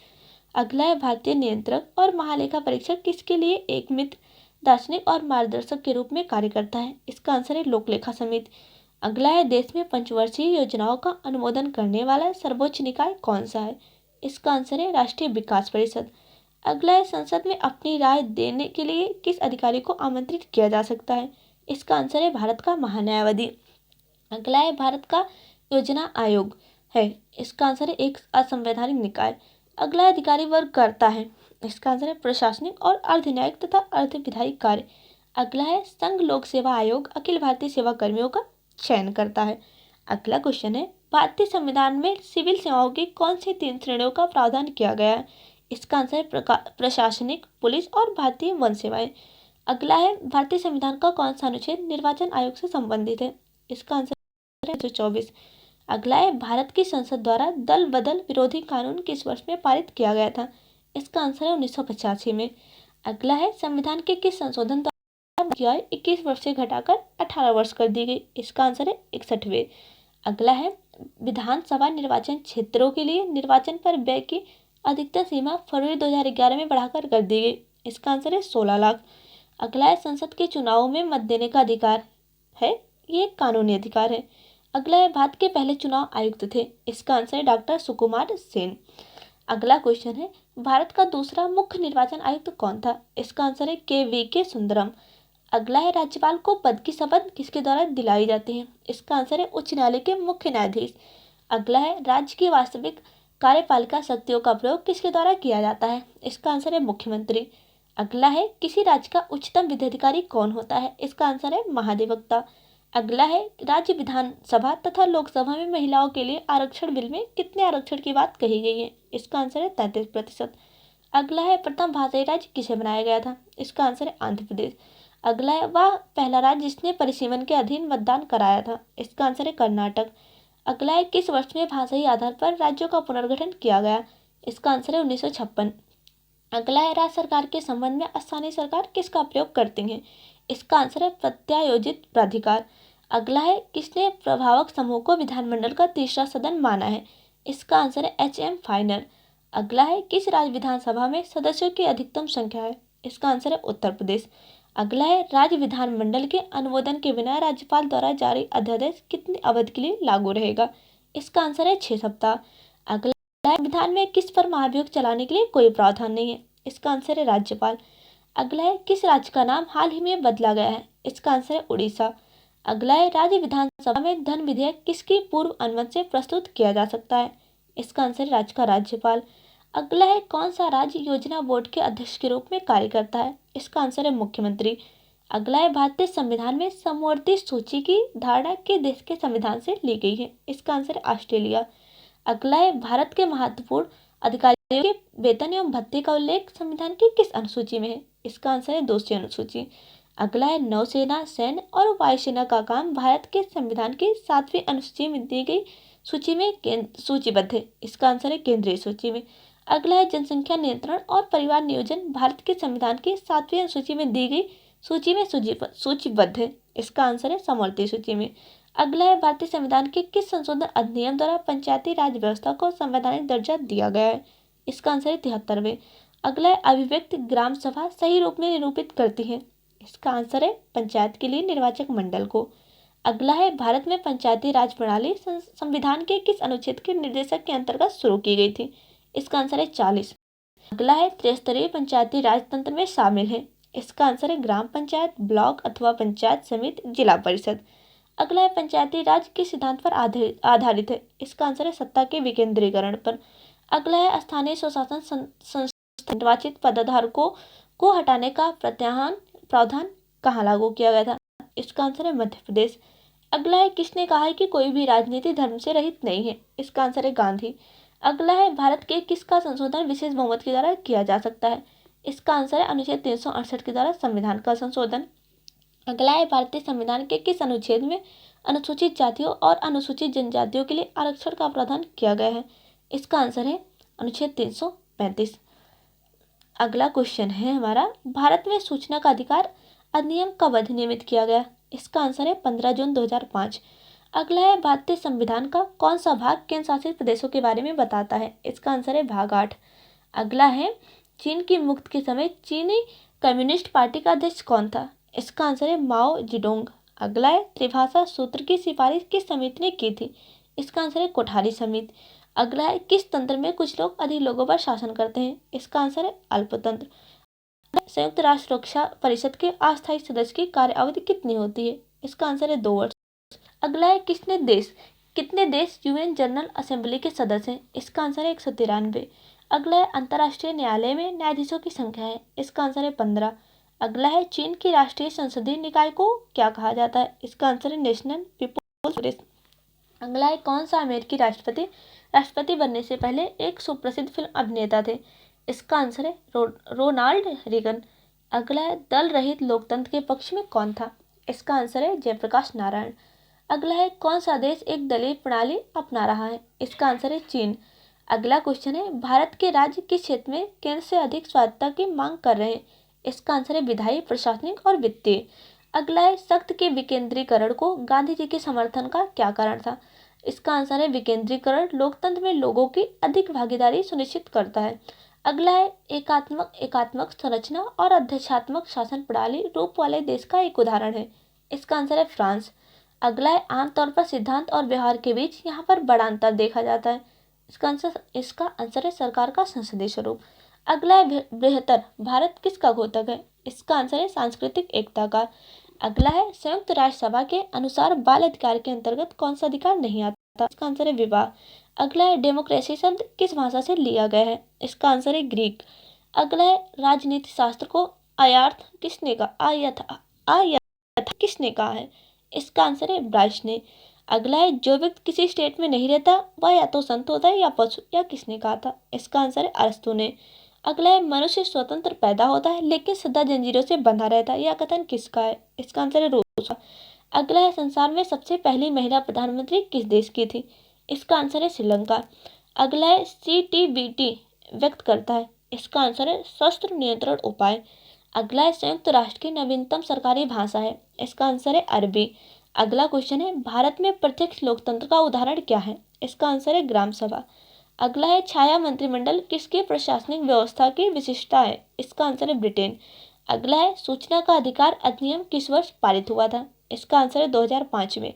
अगला है, भारतीय नियंत्रक और महालेखा परीक्षक किसके लिए एक मित्र, दार्शनिक और मार्गदर्शक के रूप में कार्य करता है? इसका आंसर है लोक लेखा समिति। अगला है, देश में पंचवर्षीय योजनाओं का अनुमोदन करने वाला सर्वोच्च निकाय कौन सा है? इसका आंसर है राष्ट्रीय विकास परिषद। अगला है, संसद में अपनी राय देने के लिए किस अधिकारी को आमंत्रित किया जा सकता है? इसका आंसर है भारत का महान्यायवादी। अगला है, भारत का योजना आयोग है? इसका आंसर है एक असंवैधानिक निकाय। अगला अधिकारी वर्ग करता है? इसका आंसर है प्रशासनिक और अर्ध न्यायिक तथा अर्ध विधायी कार्य। अगला है, संघ लोक सेवा आयोग अखिल भारतीय सेवा कर्मियों का चयन करता है। अगला क्वेश्चन है, भारतीय संविधान में सिविल सेवाओं की कौन सी 3 श्रेणियों का प्रावधान किया गया है? इसका आंसर है प्रशासनिक, पुलिस और भारतीय वन सेवाएं। अगला है, भारतीय संविधान का कौन सा अनुच्छेद निर्वाचन आयोग से संबंधित है? इसका आंसर है 124। अगला है, भारत की संसद द्वारा दल बदल विरोधी कानून किस वर्ष में पारित किया गया था? इसका आंसर है 1985 में। अगला है, संविधान के किस संशोधन द्वारा की आयु 21 वर्ष से घटाकर 18 वर्ष कर दी गई? इसका आंसर है 61वें। अगला है, विधानसभा निर्वाचन क्षेत्रों के लिए निर्वाचन पर व्यय की अधिकतम सीमा फरवरी 2011 में बढ़ाकर कर दी गई। इसका आंसर है 16 लाख। अगला है, संसद के चुनावों में मत देने का अधिकार है? ये एक कानूनी अधिकार है। अगला है, भारत के पहले चुनाव आयुक्त थे? इसका आंसर है डॉक्टर सुकुमार सेन। अगला क्वेश्चन है, भारत का दूसरा मुख्य निर्वाचन आयुक्त कौन था? इसका आंसर है के सुंदरम। अगला है, राज्यपाल को पद की शपथ किसके द्वारा दिलाई जाती है? इसका आंसर है उच्च न्यायालय के मुख्य न्यायाधीश। अगला है, राज्य की वास्तविक कार्यपालिका शक्तियों का प्रयोग किसके द्वारा किया जाता है? इसका आंसर है मुख्यमंत्री। अगला है, किसी राज्य का उच्चतम विधिकारी कौन होता है? इसका आंसर है महाधिवक्ता। अगला है, राज्य विधानसभा तथा लोकसभा में महिलाओं के लिए आरक्षण बिल में कितने आरक्षण की बात कही गई है? इसका आंसर है 33%। अगला है, प्रथम भाषाई राज्य किसे बनाया गया था? इसका आंसर है आंध्र प्रदेश। अगला है, वह पहला राज्य जिसने परिसीमन के अधीन मतदान कराया था? इसका आंसर है कर्नाटक। अगला है, किस वर्ष में भाषाई आधार पर राज्यों का पुनर्गठन किया गया? इसका आंसर है 1956। अगला है, राज्य सरकार के संबंध में स्थानीय सरकार किसका प्रयोग करती है? इसका आंसर है प्रत्यायोजित प्राधिकार। अगला है, किसने प्रभावक समूह को विधानमंडल का तीसरा सदन माना है? इसका आंसर है HM फाइनर। अगला है, किस राज्य विधानसभा में सदस्यों की अधिकतम संख्या है? इसका आंसर है उत्तर प्रदेश। अगला है, राज्य विधानमंडल के अनुमोदन के बिना राज्यपाल द्वारा जारी अध्यादेश कितनी अवधि के लिए लागू रहेगा? इसका आंसर है 6 सप्ताह। अगला है, विधान में किस पर महाभियोग चलाने के लिए कोई प्रावधान नहीं है? इसका आंसर है राज्यपाल। अगला है, किस राज्य का नाम हाल ही में बदला गया है? इसका आंसर है उड़ीसा। अगला है, राज्य विधानसभा में धन विधेयक किसकी पूर्व अनुमति से प्रस्तुत किया जा सकता है? इसका आंसर है राज्य का राज्यपाल। अगला है, कौन सा राज्य योजना बोर्ड के अध्यक्ष के रूप में कार्य करता है? इसका आंसर है मुख्यमंत्री। अगला है, भारतीय संविधान में समवर्ती सूची की धारणा किस देश के संविधान से ली गई है? इसका आंसर है ऑस्ट्रेलिया। अगला है, भारत के महत्वपूर्ण अधिकारियों के वेतन एवं भत्ते का उल्लेख संविधान की किस अनुसूची में है? इसका आंसर है 200 अनुसूची। अगला है, नौसेना, सैन्य और वायुसेना का काम भारत के संविधान की 7वीं अनुसूची में दी गई सूची में सूचीबद्ध है? इसका आंसर है केंद्रीय सूची में। अगला है, जनसंख्या नियंत्रण और परिवार नियोजन भारत के संविधान की 7वीं अनुसूची में दी गई सूची में सूचीबद्ध है? इसका आंसर है समवर्ती सूची में। अगला है, भारतीय संविधान के किस संशोधन अधिनियम द्वारा पंचायती राज व्यवस्था को संवैधानिक दर्जा दिया गया है? इसका आंसर है 73वें। अगला है, अभिव्यक्ति ग्राम सभा सही रूप में निरूपित करती है? इसका आंसर है पंचायत के लिए निर्वाचक मंडल को। अगला है, भारत में पंचायती राज प्रणाली संविधान के किस अनुच्छेद के निर्देशक के अंतर्गत शुरू की गई थी? इसका आंसर है 40। अगला है, त्रिस्तरीय पंचायती राज तंत्र में शामिल है? इसका आंसर है ग्राम पंचायत, ब्लॉक अथवा पंचायत समिति, जिला परिषद। अगला है, पंचायती राज किस सिद्धांत पर आधारित है? इसका आंसर है सत्ता के विकेंद्रीकरण पर। अगला है, स्थानीय स्वशासन संस्था निर्वाचित पदाधारकों को हटाने का प्रत्याहान प्रावधान कहाँ लागू किया गया था? इसका आंसर है मध्य प्रदेश। अगला है, किसने कहा है कि कोई भी राजनीति धर्म से रहित नहीं है? इसका आंसर है गांधी। अगला है, भारत के किसका संशोधन विशेष बहुमत के द्वारा किया जा सकता है? इसका आंसर है अनुच्छेद 368 के द्वारा संविधान का संशोधन। अगला है, भारतीय संविधान के किस अनुच्छेद में अनुसूचित जातियों और अनुसूचित जनजातियों के लिए आरक्षण का प्रावधान किया गया है? इसका आंसर है अनुच्छेद 335। अगला क्वेश्चन है हमारा, भारत में सूचना का अधिकार अधिनियम कब अधिनियमित किया गया? इसका आंसर है 15 जून 2005। अगला है, भारतीय संविधान का कौन सा भाग केंद्र शासित प्रदेशों के बारे में बताता है? इसका आंसर है भाग 8। अगला है, चीन की मुक्ति के समय चीनी कम्युनिस्ट पार्टी का अध्यक्ष कौन था? इसका आंसर है माओ जेडोंग। अगला है, त्रिभाषा सूत्र की सिफारिश किस समिति ने की थी? इसका आंसर है कोठारी समिति। अगला है, किस तंत्र में कुछ लोग अधिक लोगों पर शासन करते हैं? इसका आंसर है अल्पतंत्र। संयुक्त राष्ट्र सुरक्षा परिषद के अस्थायी सदस्य की कार्य अवधि कितनी होती है? इसका आंसर है 2 वर्ष। अगला है, कितने देश यूएन जनरल असेंबली के सदस्य हैं? इसका आंसर है 193। अगला है, अंतर्राष्ट्रीय न्यायालय में न्यायाधीशों की संख्या है? इसका आंसर है 15। अगला है, चीन की राष्ट्रीय संसदीय निकाय को क्या कहा जाता है? इसका आंसर है नेशनल पीपुल्स कांग्रेस। अगला है, कौन सा अमेरिकी राष्ट्रपति बनने से पहले एक सुप्रसिद्ध फिल्म अभिनेता थे? इसका आंसर है रोनाल्ड रीगन। अगला है, दल रहित लोकतंत्र के पक्ष में कौन था? इसका आंसर है जयप्रकाश नारायण। अगला है, कौन सा देश एक दलीय प्रणाली अपना रहा है? इसका आंसर है चीन। अगला क्वेश्चन है, भारत के राज्य किस क्षेत्र में केंद्र से अधिक स्वायत्तता की मांग कर रहे हैं? इसका आंसर है विधायी, प्रशासनिक और वित्तीय। अगला है, सख्त के विकेंद्रीकरण को गांधी जी के समर्थन का क्या कारण था? इसका आंसर है विकेंद्रीकरण लोकतंत्र में लोगों की अधिक भागीदारी सुनिश्चित करता है। अगला है, एकात्मक संरचना और अध्यक्षात्मक शासन प्रणाली रूप वाले देश का एक उदाहरण है? इसका आंसर है फ्रांस। अगला है, आमतौर पर सिद्धांत और व्यवहार के बीच यहाँ पर बड़ा अंतर देखा जाता है? इसका आंसर है सरकार का संसदीय स्वरूप। अगला है, बृहत्तर भारत किसका घोतक है? इसका आंसर है सांस्कृतिक एकता का। अगला है, संयुक्त राष्ट्र सभा के अनुसार बाल अधिकार के अंतर्गत कौन सा अधिकार नहीं आता? इसका आंसर है विवाह। अगला है, डेमोक्रेसी शब्द किस भाषा से लिया गया है? इसका आंसर है ग्रीक। अगला है, राजनीति शास्त्र को आयार्थ किसने कहा है? इसका आंसर है ब्राइस ने। अगला है, जो व्यक्ति किसी स्टेट में नहीं रहता वह या तो संत होता है या पशु, या किसने कहा था? इसका आंसर है अरस्तू ने। अगला है, मनुष्य स्वतंत्र पैदा होता है लेकिन सदा जंजीरों से बंधा रहता है, यह कथन किसका है? इसका आंसर है रूसो। अगला है, संसार में सबसे पहली महिला प्रधानमंत्री किस देश की थी? इसका आंसर है श्रीलंका। अगला है, CTBT व्यक्त करता है? इसका आंसर है शस्त्र नियंत्रण उपाय। अगला है, संयुक्त राष्ट्र की नवीनतम सरकारी भाषा है? इसका आंसर है अरबी। अगला क्वेश्चन है, भारत में प्रत्यक्ष लोकतंत्र का उदाहरण क्या है? इसका आंसर है ग्राम सभा। अगला है, छाया मंत्रिमंडल किसकी प्रशासनिक व्यवस्था की विशिष्टता है? इसका आंसर है ब्रिटेन। अगला है, सूचना का अधिकार अधिनियम किस वर्ष पारित हुआ था? इसका आंसर है 2005 में।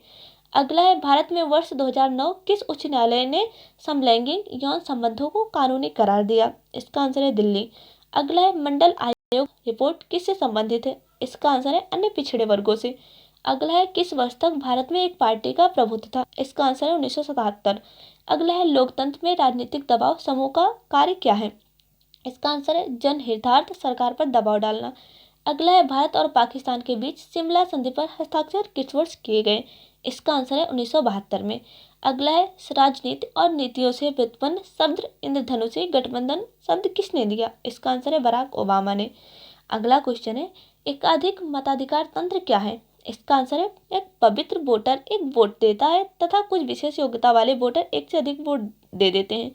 अगला है, भारत में वर्ष 2009 किस उच्च न्यायालय ने समलैंगिक यौन संबंधों को कानूनी करार दिया? इसका आंसर है दिल्ली। अगला है, मंडल आयोग रिपोर्ट किससे संबंधित है? इसका आंसर है अन्य पिछड़े वर्गों से। अगला है, किस वर्ष तक भारत में एक पार्टी का प्रभुत्व था? इसका आंसर है 1977। अगला है, लोकतंत्र में राजनीतिक दबाव समूह का कार्य क्या है? इसका आंसर है जनहितार्थ सरकार पर दबाव डालना। अगला है, भारत और पाकिस्तान के बीच शिमला संधि पर हस्ताक्षर किस वर्ष किए गए? इसका आंसर है 1972 में। अगला है, राजनीति और नीतियों से व्युत्पन्न शब्द इंद्रधनुषी गठबंधन शब्द किसने दिया? इसका आंसर है बराक ओबामा ने। अगला क्वेश्चन है, एकाधिक मताधिकार तंत्र क्या है? इसका आंसर है, एक पवित्र वोटर एक वोट देता है तथा कुछ विशेष योग्यता वाले वोटर एक से अधिक वोट दे देते हैं।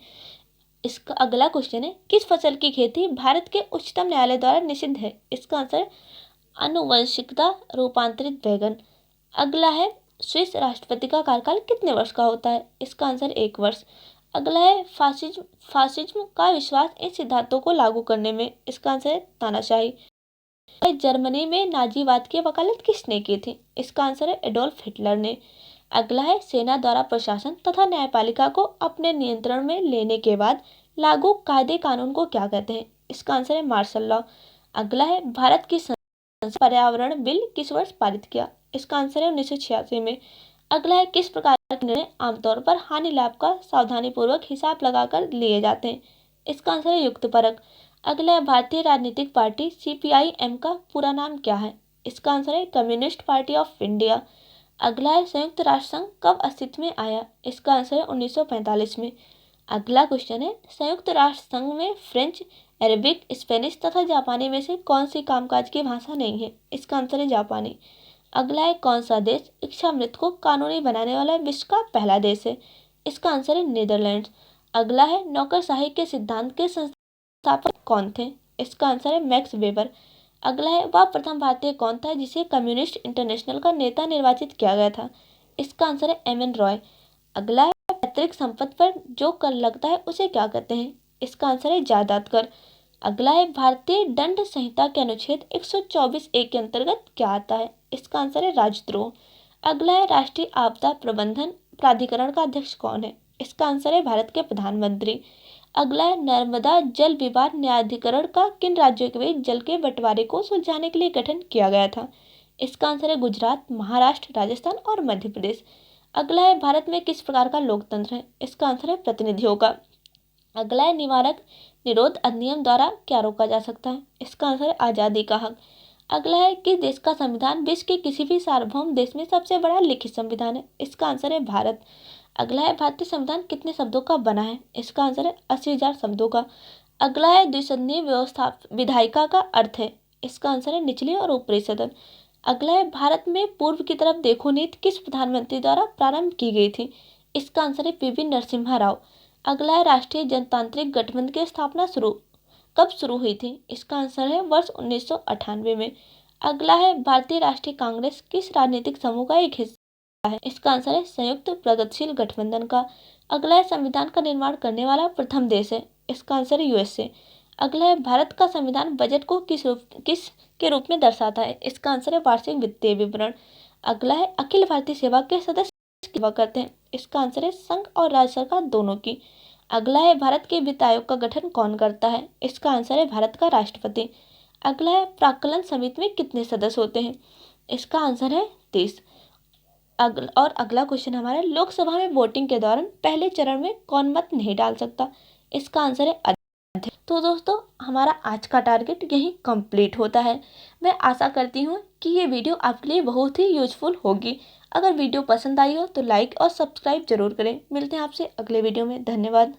इसका अगला क्वेश्चन है, किस फसल की खेती भारत के उच्चतम न्यायालय द्वारा निषिद्ध है? इसका आंसर है आनुवंशिकता रूपांतरित बैगन। अगला है, स्विस राष्ट्रपति का कार्यकाल कितने वर्ष का होता है? इसका आंसर 1 वर्ष। अगला है, फासिज्म का विश्वास इन सिद्धांतों को लागू करने में? इसका आंसर है तानाशाही। जर्मनी में नाजीवाद की वकालत किसने की थी? इसका आंसर है एडोल्फ हिटलर ने। अगला है, सेना द्वारा प्रशासन तथा न्यायपालिका को अपने नियंत्रण में लेने के बाद लागू कायदे कानून को क्या कहते हैं? इसका आंसर है मार्शल लॉ। अगला है, भारत की संसद पर्यावरण बिल किस वर्ष पारित किया? इसका आंसर है 1986 में। अगला है, किस प्रकार के निर्णय आमतौर पर हानि लाभ का सावधानी पूर्वक हिसाब लगाकर लिए जाते हैं? इसका आंसर है युक्तपरक। अगला है भारतीय राजनीतिक पार्टी CPIM का पूरा नाम क्या है? इसका आंसर है कम्युनिस्ट पार्टी ऑफ इंडिया। अगला है संयुक्त राष्ट्र संघ कब अस्तित्व में आया? इसका आंसर है 1945 में। अगला क्वेश्चन है संयुक्त राष्ट्र संघ में फ्रेंच, अरबिक, स्पेनिश तथा जापानी में से कौन सी कामकाज की भाषा नहीं है? इसका आंसर है जापानी। अगला है कौन सा देश इच्छामृत को कानूनी बनाने वाला विश्व का पहला देश है? इसका आंसर है नीदरलैंड्स। अगला है नौकरशाही के सिद्धांत के संस्थापक कौन थे? इसका आंसर है मैक्स वेबर। अगला है वह प्रथम भारतीय कौन था जिसे कम्युनिस्ट इंटरनेशनल का नेता निर्वाचित किया गया था? इसका आंसर है MN रॉय। अगला है पैतृक संपत्ति पर जो कर लगता है उसे क्या कहते हैं? इसका आंसर है जायदाद कर। अगला है भारतीय दंड संहिता के अनुच्छेद 124A के अंतर्गत क्या आता है? इसका आंसर है राजद्रोह। अगला है राष्ट्रीय आपदा प्रबंधन प्राधिकरण का अध्यक्ष कौन है? इसका आंसर है भारत के प्रधानमंत्री। अगला है नर्मदा जल विवाद न्यायाधिकरण का किन राज्यों के बीच जल के बंटवारे को सुलझाने के लिए गठन किया गया था? इसका आंसर है गुजरात, महाराष्ट्र, राजस्थान और मध्य प्रदेश। अगला है भारत में किस प्रकार का लोकतंत्र है? इसका आंसर है प्रतिनिधियों का। अगला है निवारक निरोध अधिनियम द्वारा क्या रोका जा सकता है? इसका आंसर है आज़ादी का हक। अगला है किस देश का संविधान विश्व के किसी भी सार्वभौम देश में सबसे बड़ा लिखित संविधान है? इसका आंसर है भारत। अगला है भारतीय संविधान कितने शब्दों का बना है? इसका आंसर है 80,000 शब्दों का। अगला है द्विसदनीय व्यवस्था विधायिका का अर्थ है? इसका आंसर है निचली और ऊपरी सदन। अगला है भारत में पूर्व की तरफ देखो नीति किस प्रधानमंत्री द्वारा प्रारंभ की गई थी? इसका आंसर है PV नरसिम्हा राव। अगला है राष्ट्रीय जनतांत्रिक गठबंधन की स्थापना कब शुरू हुई थी? इसका आंसर है वर्ष 1998 में। अगला है भारतीय राष्ट्रीय कांग्रेस किस राजनीतिक समूह का एक हिस्सा है? इसका आंसर है संयुक्त प्रगतिशील गठबंधन का। अगला है संविधान का निर्माण करने वाला प्रथम देश है? इसका आंसर है USA। अगला है भारत का संविधान बजट को किस के रूप में दर्शाता है? इसका आंसर है वार्षिक वित्तीय विवरण। अगला है अखिल भारतीय सेवा के सदस्य किसकी सेवा करते हैं? इसका आंसर है संघ और राज्य सरकार दोनों की। अगला है भारत के वित्त आयोग का गठन कौन करता है? इसका आंसर है भारत का राष्ट्रपति। अगला है प्राक्कलन समिति में कितने सदस्य होते हैं? इसका आंसर है 30। और अगला क्वेश्चन हमारा लोकसभा में वोटिंग के दौरान पहले चरण में कौन मत नहीं डाल सकता? इसका आंसर है अध्यक्ष। तो दोस्तों हमारा आज का टारगेट यही कंप्लीट होता है। मैं आशा करती हूँ कि ये वीडियो आपके लिए बहुत ही यूजफुल होगी। अगर वीडियो पसंद आई हो तो लाइक और सब्सक्राइब जरूर करें। मिलते हैं आपसे अगले वीडियो में। धन्यवाद।